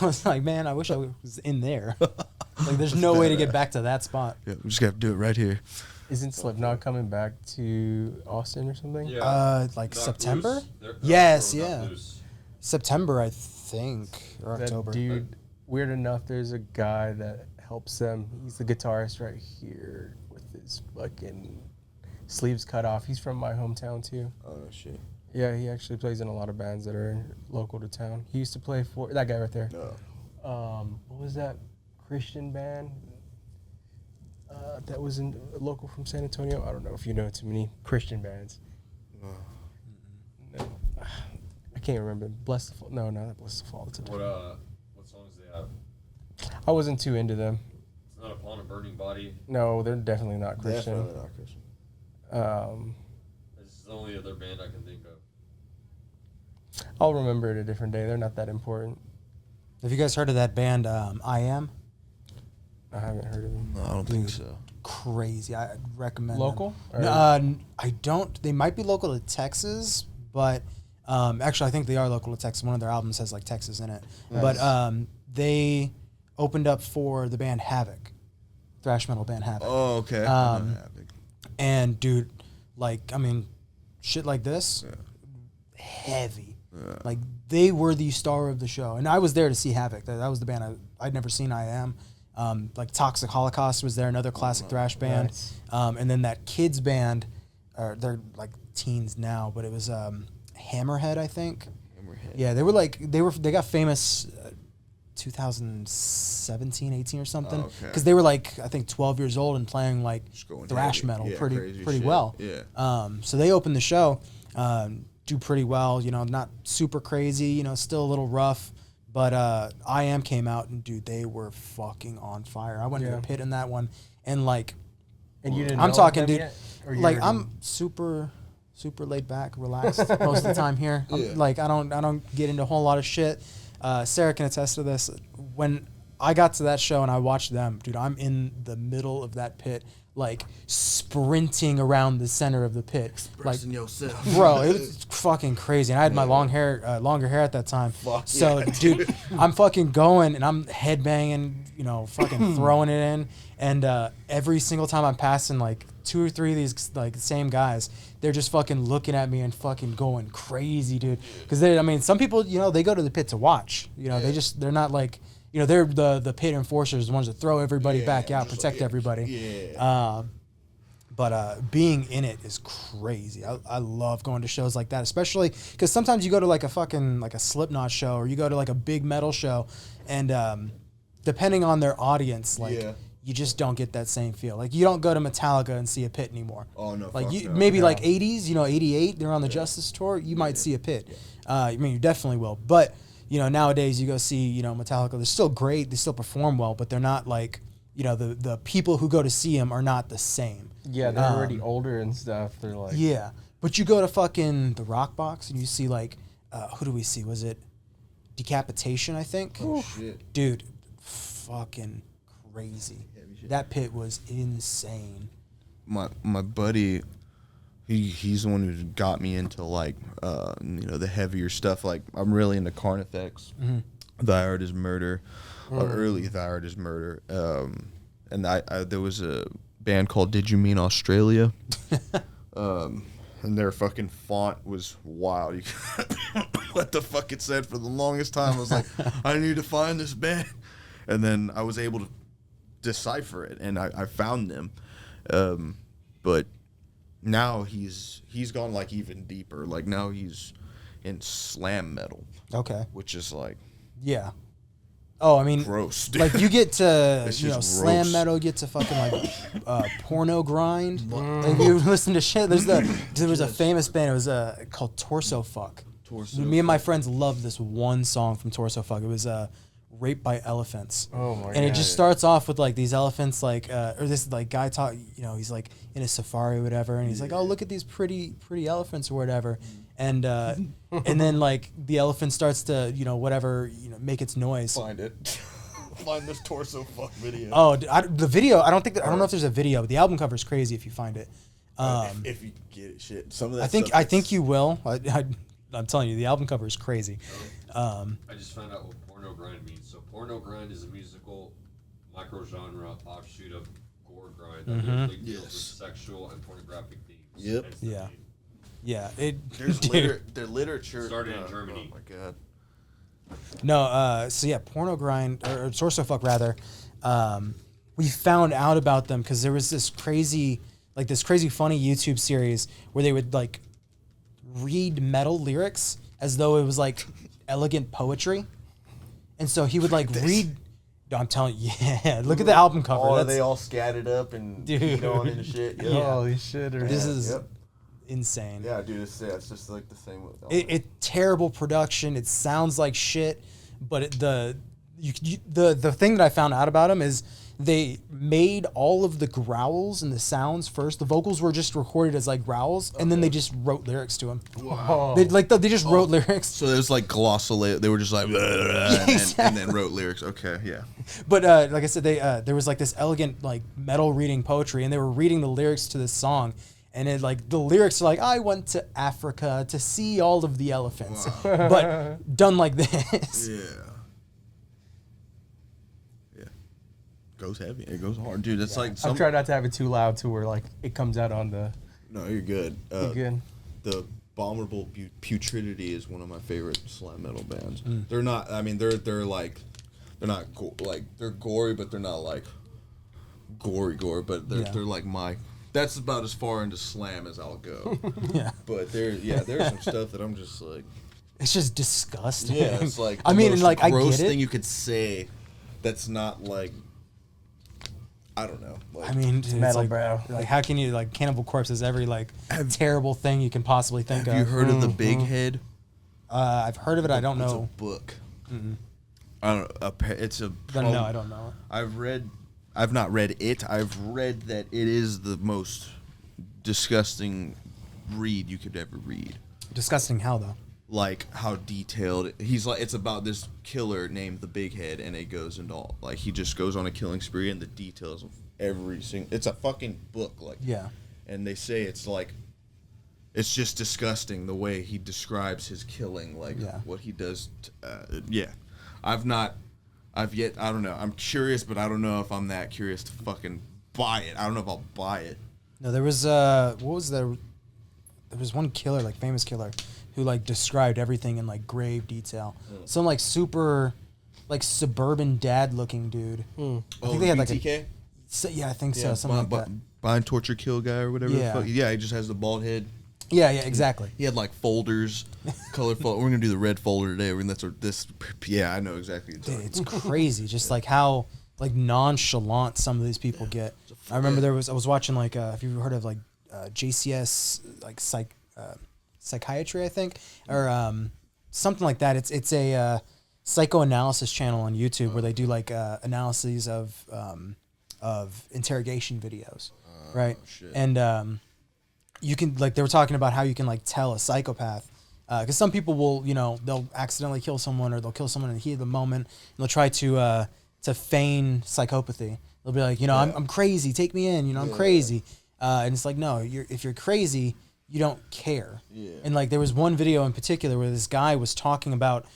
I was like, man, I wish I was in there. Like there's no way to get back to that spot. Yeah, we just got to do it right here. Isn't Slipknot coming back to Austin or something? Yeah. Like Knocked September? Loose. They're Yes, Knocked yeah. Loose. September, I think, or That October. dude, weird enough, there's a guy that helps them. He's the guitarist right here with his fucking sleeves cut off. He's from my hometown too. Oh, shit. Yeah, he actually plays in a lot of bands that are local to town. He used to play for that guy right there. What was that Christian band that was local from San Antonio? I don't know if you know too many Christian bands. No. I can't remember. Bless the Fall. No, not Bless the Fall. It's a different. What songs they have? I wasn't too into them. It's not Upon a Burning Body. No, they're definitely not Christian. Definitely not Christian. This is the only other band I can think of. I'll remember it a different day. They're not that important. Have you guys heard of that band, I Am? I haven't heard of them. No, I don't think so. Crazy. I recommend Local? them. I don't. They might be local to Texas, but actually, I think they are local to Texas. One of their albums has like Texas in it. Nice. But they opened up for the band Havoc, thrash metal band Havoc. Oh, okay. And dude, like, I mean, shit like this, heavy. Yeah. Like they were the star of the show, and I was there to see Havoc. That was the band I'd never seen. I Am. Like Toxic Holocaust was there, another classic thrash band. Nice. And then that kids band, they're like teens now, but it was Hammerhead, I think. Hammerhead. Yeah, they got famous 2017, 18 or something. Because they were like, I think 12 years old and playing like thrash metal pretty well. Yeah. So they opened the show, do pretty well, you know, not super crazy, you know, still a little rough. But I Am came out, and dude, they were fucking on fire. I went to the pit in that one, and like, and you didn't. I'm talking, dude. Yet, like I'm super laid back, relaxed most of the time here. Like I don't get into a whole lot of shit. Sarah can attest to this. When I got to that show and I watched them, dude, I'm in the middle of that pit, like sprinting around the center of the pit, Expressing yourself. Bro, it was fucking crazy. And I had my longer hair at that time. So, dude, I'm fucking going and I'm headbanging, you know, fucking throwing it in. And every single time I'm passing like 2 or 3 of these like same guys, they're just fucking looking at me and fucking going crazy, dude. Because I mean, some people, you know, they go to the pit to watch. You know, they're not like, you know, they're the pit enforcers, the ones that throw everybody back out, protect everybody. But being in it is crazy. I love going to shows like that, especially because sometimes you go to like a fucking like a Slipknot show, or you go to like a big metal show, and depending on their audience, like you just don't get that same feel. Like you don't go to Metallica and see a pit anymore. Oh no. Like maybe like 80s, you know, 88, they're on the Justice tour. You might see a pit. I mean, you definitely will, but. You know, nowadays you go see, you know, Metallica. They're still great. They still perform well, but they're not like, you know, the people who go to see them are not the same. Yeah, they're already older and stuff. They're like... Yeah. But you go to fucking the Rock Box and you see like, who do we see? Was it Decapitation, I think? Oh, shit. Dude, fucking crazy. That pit was insane. My buddy He's the one who got me into like the heavier stuff. Like I'm really into Carnifex, Thy Art Is Murder, early Thy Art Is Murder. And I there was a band called Did You Mean Australia? And their fucking font was wild. You what the fuck it said for the longest time. I was like, I need to find this band. And then I was able to decipher it, and I found them. But now he's gone like even deeper. Like now he's in slam metal. Okay. Which is like Yeah. Oh, I mean, gross. Dude. Like you get to It's slam gross. metal, you get to fucking like porno grind. Like you listen to shit. There was a famous band. It was called Torso Fuck. Me and my friends loved this one song from Torso Fuck. It was Raped by Elephants. Oh my god. And it just starts off with like these elephants, like or this like guy talk. He's like in a safari or whatever, and he's like, oh, look at these pretty elephants or whatever. And then like the elephant starts to make its noise. Find it. Find this Torso Fuck video. Oh, the video. I don't know if there's a video, but the album cover is crazy if you find it. If you get it, shit. Some of that. I think you will. I'm telling you, the album cover is crazy. I just found out what porno grind means. So porno grind is a musical microgenre offshoot of gore grind that usually deals with sexual and pornographic themes. Yep. Hence the Yeah. name. Yeah, There's their literature Started in Germany. Oh my god. No, so yeah, porno grind or Torso Fuck rather. We found out about them because there was this crazy funny YouTube series where they would like read metal lyrics as though it was like elegant poetry, and so he would like read. I'm telling you, yeah. Look at the album cover. Are they all scattered up and beat on into shit? Yep. Yeah. Holy shit. This is Yep. insane. Yeah, dude, it's just like the same with It terrible production. It sounds like shit, but the thing that I found out about them is they made all of the growls and the sounds first. The vocals were just recorded as like growls, and then they just wrote lyrics to them. Wow. They just wrote lyrics. So there's like glossolalia. They were just like, and then wrote lyrics. Okay, yeah. But like I said, there was like this elegant like metal reading poetry, and they were reading the lyrics to this song. And it like the lyrics are like, I went to Africa to see all of the elephants, but done like this. Yeah. Goes heavy. It goes hard, dude. It's like I've tried not to have it too loud to where like it comes out on the. No, you're good. You're good. The Abominable Putridity is one of my favorite slam metal bands. They're not. I mean, they're like, they're not they're gory, but they're not like gory. But they're like my. That's about as far into slam as I'll go. Yeah. But there's some stuff that I'm just like. It's just disgusting. Yeah, it's like I mean, like I gross get it. thing you could say. That's not like. I don't know. Like, I mean, dude, metal, like, bro. Like, how can you like Cannibal Corpse is every like terrible thing you can possibly think have of. you heard of the Big Head? I've heard of it. I don't It's know. a book. I don't. It's a. No, I don't know. I've not read it. I've read that it is the most disgusting read you could ever read. Disgusting how though? Like how detailed he's like. It's about this killer named the Big Head, and it goes into all like he just goes on a killing spree and the details of every single. It's a fucking book, like Yeah. And they say it's like, it's just disgusting the way he describes his killing, like what he does. I don't know. I'm curious, but I don't know if I'm that curious to fucking buy it. I don't know if I'll buy it. No, there was what was there? There was one killer, like famous killer, who like described everything in like grave detail. Some like super, like suburban dad looking dude. I think they had like BTK? I think so. Something like that. Bind, torture, kill guy or whatever. Yeah. The fuck. Yeah, he just has the bald head. Yeah, exactly. He had like folders, colored folder. We're gonna do the red folder today. Yeah, I know exactly. Dude, it's crazy, just like how like nonchalant some of these people get. I remember I was watching like have you heard of like JCS like psychiatry I think or something like that. It's a psychoanalysis channel on YouTube where they do like analyses of interrogation videos, right? Shit. And you can like they were talking about how you can like tell a psychopath because some people will they'll accidentally kill someone or they'll kill someone in the heat of the moment and they'll try to feign psychopathy. They'll be like I'm crazy, take me in, I'm crazy, and it's like no, if you're crazy you don't care. Yeah. And like there was one video in particular where this guy was talking about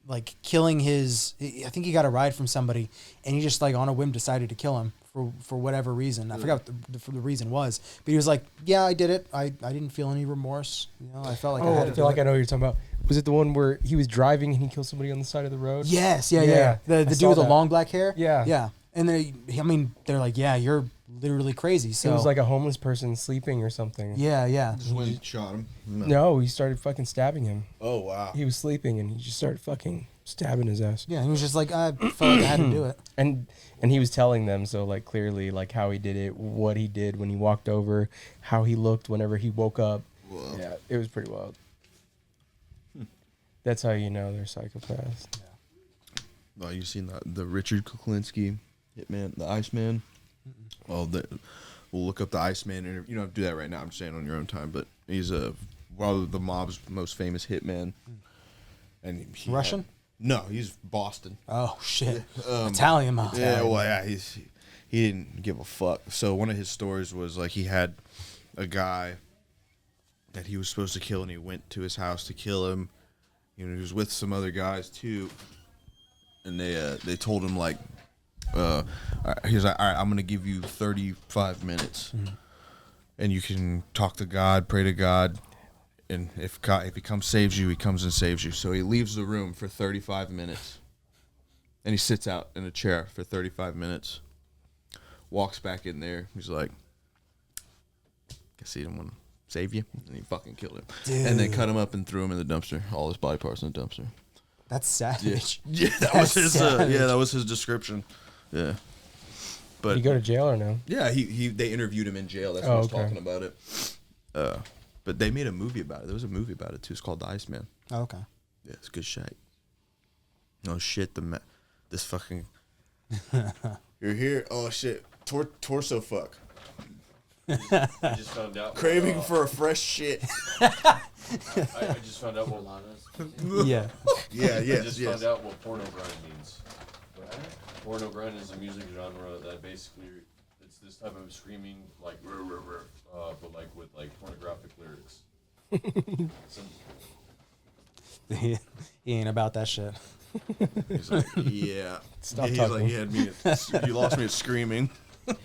like killing his. I think he got a ride from somebody, and he just like on a whim decided to kill him for whatever reason. I forgot what the reason was, but he was like, "Yeah, I did it. I didn't feel any remorse. You know, I felt like I had to feel do like it." I know what you're talking about. Was it the one where he was driving and he killed somebody on the side of the road? Yes, yeah. Yeah, The I dude saw with the that. long black hair. Yeah. yeah. And they're like, "Yeah, you're literally crazy." So It was like a homeless person sleeping or something. yeah. Just when he shot him. No, he started fucking stabbing him. Oh wow. He was sleeping and he just started fucking stabbing his ass. Yeah, he was just like, I felt like I had to do it. And he was telling them so like clearly like how he did it, what he did when he walked over, how he looked whenever he woke up. Whoa. Yeah, it was pretty wild. That's how you know they're psychopaths. Oh, you seen the Richard Kuklinski hitman, the Iceman? Well, we'll look up the Iceman interview. You don't have to do that right now. I'm just saying on your own time. But he's one of the mob's most famous hitman. And he Russian? No, he's Boston. Oh shit, Italian mob. Yeah, well, yeah, he didn't give a fuck. So one of his stories was like he had a guy that he was supposed to kill, and he went to his house to kill him. You know, he was with some other guys too, and they told him like, he was like, all right, I'm gonna give you 35 minutes, and you can talk to God, pray to God. And if he comes saves you, he comes and saves you. So he leaves the room for 35 minutes. And he sits out in a chair for 35 minutes. Walks back in there. He's like, guess he didn't want to save you. And he fucking killed him. Dude. And then cut him up and threw him in the dumpster. All his body parts in the dumpster. That's savage. Yeah, that was his. That was his description. Yeah. But Did he go to jail or no? yeah, they interviewed him in jail. That's why I was talking about it. But they made a movie about it. There was a movie about it too. It's called The Iceman. Oh, okay. Yeah, it's good shit. Oh shit, this fucking. You're here. Oh shit, torso fuck. I just found out. Craving for a fresh shit. I just found out what. Yeah. Yeah, I yes, just yes. found out what porno grind means. Porno grind is a music genre that basically it's this type of screaming like but like with like pornographic lyrics. He ain't about that shit. He's like, yeah. Stop He's talking. like, you lost me at screaming. He's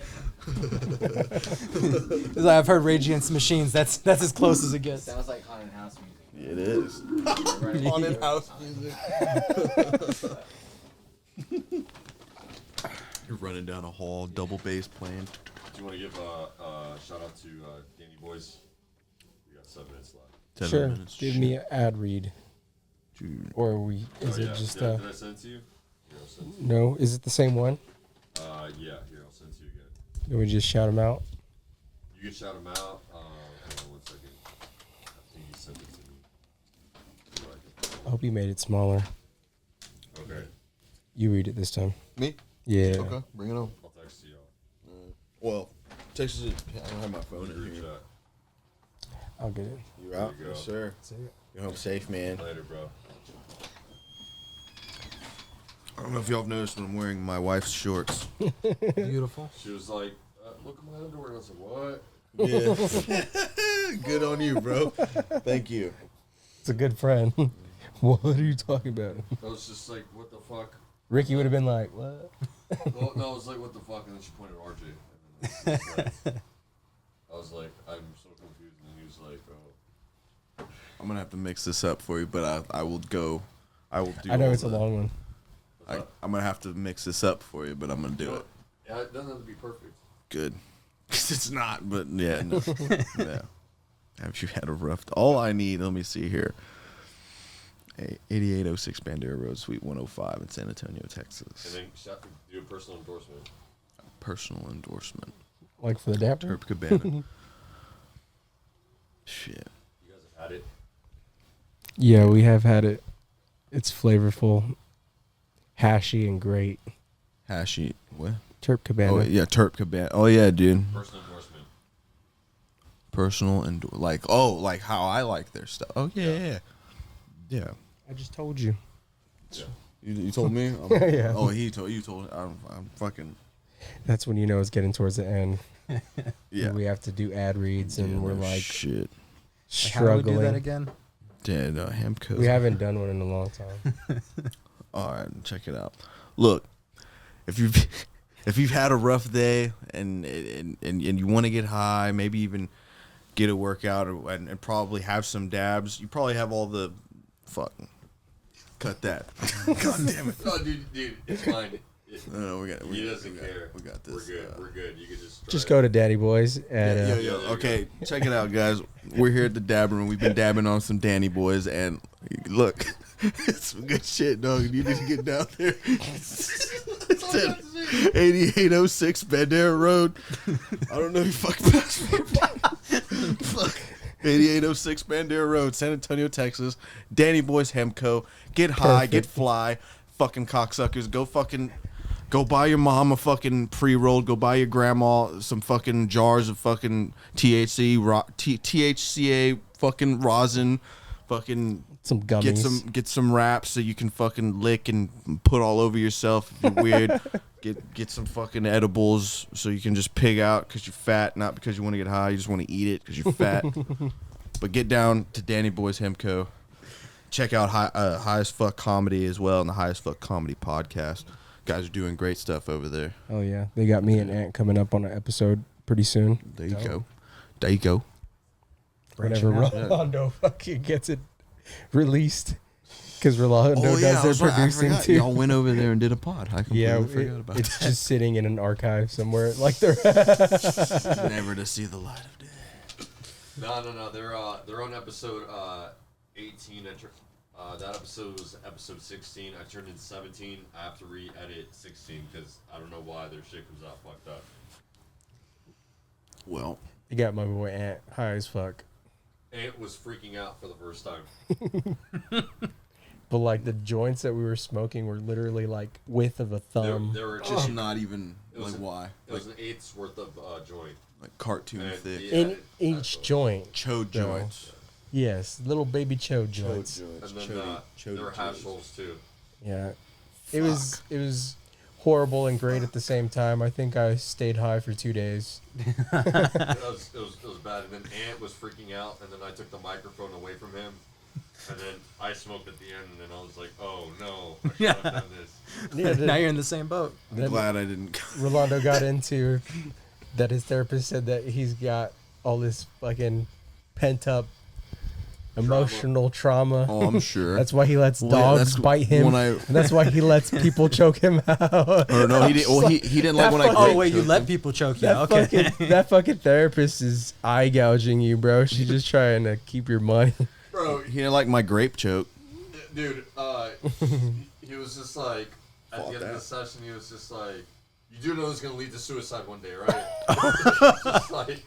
like, I've heard Rage Against the Machines. That's as close as it gets. Sounds like haunted house music. It is. Right. Haunted house music. You're running down a hall, double bass playing. Do you want to give a shout out to Danny Boys? We got 7 minutes left. 10 Sure. minutes. Give me an ad read. Dude. Or is it yeah. just Did I send it to you? Here, I'll send it to you. no? Is it the same one? Yeah, here, I'll send it to you again. Or we just shout them out? You can shout them out. Hold on 1 second. I think you sent it to me. I hope you made it smaller. Okay. You read it this time. Me? Yeah. Okay, bring it on. I'll text you y'all. Well, Texas is. I don't have my phone in Group here. chat. I'll get it. You out? There you go. Yes, sir. You're home safe, man. Later, bro. I don't know if y'all have noticed, but I'm wearing my wife's shorts. Beautiful. She was like, look at my underwear. I was like, what? Yeah. Good on you, bro. Thank you. It's a good friend. What are you talking about? I was just like, what the fuck? Ricky would have been like, what? Well, no, I was like, what the fuck? And then she pointed at RJ. And then I was like, I'm so confused. And then he was like, oh. I'm gonna have to mix this up for you, but I will go. I will do. I know all it's a long one. I'm gonna have to mix this up for you, but I'm gonna do it. Yeah, it doesn't have to be perfect. Good. It's not, but yeah, no. Yeah. Have you had a rough? All I need. Let me see here. 8806 Bandera Road, Suite 105 in San Antonio, Texas. And then do a personal endorsement. Personal endorsement. Like for the dapper? Herb Cabana. Shit. You guys have had it. Yeah, we have had it. It's flavorful, hashy, and great. Hashy. What? Terp Cabana. Oh yeah, Terp Cabana. Oh yeah, dude. Personal endorsement. Personal and like how I like their stuff. Oh yeah. Yeah. I just told you. Yeah. You told me? Yeah. Oh, he told you. Told I'm fucking. That's when you know it's getting towards the end. Yeah. We have to do ad reads, and Yeah, we're no like shit. How do we struggling. do that again? Yeah, no, Hemco. We haven't done one in a long time. All right, check it out. Look, if you've had a rough day and you want to get high, maybe even get a workout and probably have some dabs, you probably have all the cut that. God damn it. Oh, dude, it's fine. No, He doesn't care. We got this. We're good. We're good. You can just Just try go it. to Daddy Boys and Yo, there you okay, check it out, guys. We're here at the dab room. We've been dabbing on some Danny Boys, and look, it's some good shit, dog. You need to get down there. It said 8806 Bandera Road. I don't know if you fucking passport. Fuck. 8806 Bandera Road, San Antonio, Texas. Danny Boys Hemco. Get high, get fly. Fucking cocksuckers. Go buy your mom a fucking pre-rolled. Go buy your grandma some fucking jars of fucking THCA fucking rosin. Fucking some gummies. get some wraps so you can fucking lick and put all over yourself if you're weird. Get some fucking edibles so you can just pig out because you're fat, not because you want to get high. You just want to eat it because you're fat. But get down to Danny Boys Hemco. Check out High as Fuck Comedy as well and the High as Fuck Comedy podcast. Guys are doing great stuff over there. Oh yeah, they got me and Ant coming up on an episode pretty soon. There you go. There you go. Whenever Branching out. Rolando fucking gets it released, because Rolando Oh, yeah, does their producing I forgot. too. Y'all went over there and did a pod. I completely Yeah, forgot about it's just sitting in an archive somewhere. Like they're that. Never to see the light of day. No. They're on episode 18. That episode was episode 16. I turned in 17. I have to re-edit 16 because I don't know why their shit comes out fucked up. Well, you got my boy Ant high as fuck. Ant was freaking out for the first time. But like the joints that we were smoking were literally like width of a thumb. They were just not even It was like why. It was an eighth's worth of joint. Like cartoon And thick. yeah, in each joint. Chode though. joints. Yes, little baby chode joints. And then there were hash holes too. Yeah, it was horrible and great at the same time. I think I stayed high for 2 days. It was bad. And then Ant was freaking out, and then I took the microphone away from him, and then I smoked at the end, and then I was like, oh no, I should have done this. Yeah, Now you're in the same boat. I'm glad I didn't. Rolando got into that his therapist said that he's got all this fucking pent up emotional trauma. Oh, I'm sure. That's why he lets Well, yeah, dogs that's bite him. when I- And that's why he lets people choke him out. Or no, he didn't. Well, he didn't like when I. Oh grape wait, you choked let him. people choke you. That Okay. fucking therapist is eye gouging you, bro. She's just trying to keep your money. Bro, He didn't like my grape choke. dude, he was just like, at the end of the session, he was just like, you do know it's going to lead to suicide one day, right? Just like,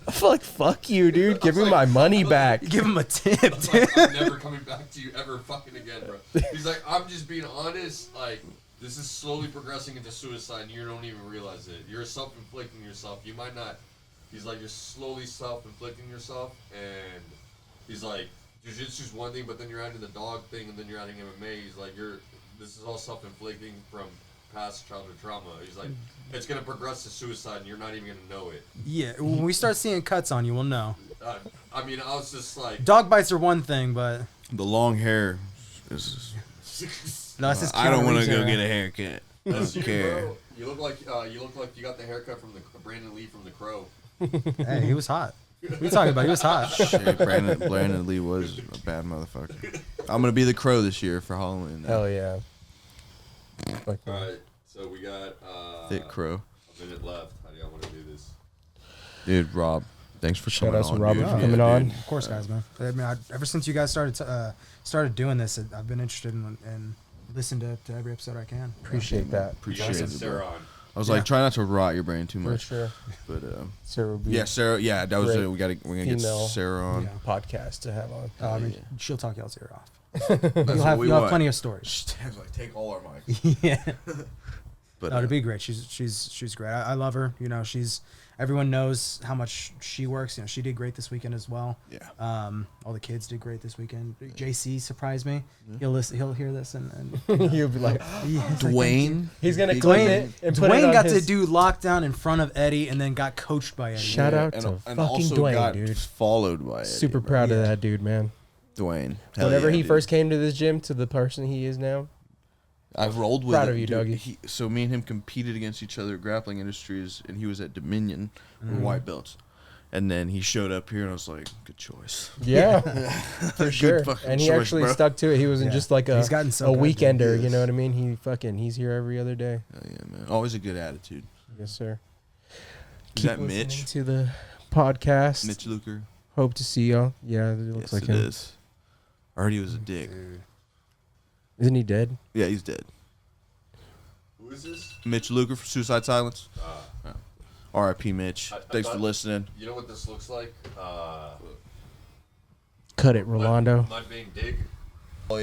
I feel like, fuck you, dude. Give me my money back. Give him a tip, I was dude. like, I'm never coming back to you ever fucking again, bro. He's like, I'm just being honest, like, this is slowly progressing into suicide and you don't even realize it. You're self-inflicting yourself. You might not. He's like, you're slowly self-inflicting yourself, and he's like, jiu-jitsu's one thing, but then you're adding the dog thing, and then you're adding MMA. He's like, this is all self-inflicting from past childhood trauma. He's like, it's gonna progress to suicide, and you're not even gonna know it. Yeah, when we start seeing cuts on you, we'll know. I mean, I was just like, Dog bites are one thing, but The long hair is. no, it's just I don't want to Keanu go Reeves get era. a haircut. I that's don't you, care. bro. You look like you got the haircut from the Brandon Lee from The Crow. Hey, he was hot. What are you talking about? He was hot. Shit, Brandon Lee was a bad motherfucker. I'm gonna be the Crow this year for Halloween. Hell yeah. Fuck All yeah. right, so we got Thick Crow. a minute left. How do y'all want to do this? Dude, Rob, thanks for Shout coming out to on. Robert dude. for coming on. Of course, guys, man. I mean, ever since you guys started doing this, I've been interested in listen to every episode I can. Appreciate that. You Appreciate guys have it. Sarah bro. on. I was like, try not to rot your brain too For much. sure. But Sarah would be yeah, Sarah. Yeah, that was Great it. We're gonna get female Sarah on. Yeah. podcast to have on. I mean, Yeah. she'll talk y'all's ear off. That's You'll what have we you'll have want. plenty of stories. Just like take all our mics. Yeah. But No, to be great. She's great. I love her. You know, everyone knows how much she works. You know, she did great this weekend as well. Yeah. All the kids did great this weekend. JC surprised me. He'll hear this and He'll be like, Dwayne. he's gonna clip it and put it Dwayne on got his... to do lockdown in front of Eddie and then got coached by Eddie. Shout out to and fucking also Dwayne, got dude. followed by Eddie, Super bro. proud of that dude, man. Dwayne. Hell Whenever yeah, he dude. first came to this gym to the person he is now, I've rolled with Proud him, of you, dude. Dougie. So me and him competed against each other at Grappling Industries, and he was at Dominion, we're white belts. And then he showed up here, and I was like, good choice. yeah, for sure. fucking And he choice, actually bro. stuck to it. He wasn't Yeah. just like He's gotten so good, dude. weekender. You Yes. know what I mean? He's here every other day. Hell yeah, man. Always a good attitude. Yes, sir. Is that Listening Mitch? to the podcast. Mitch Luker? Hope to see y'all. Yeah, it looks Yes, like it him. is. I heard he was a dick. Isn't he dead? Yeah, he's dead. Who is this? Mitch Luker for Suicide Silence. R.I.P. Mitch. I Thanks for thought- listening. You know what this looks like? Cut it, Rolando. Am I being dig?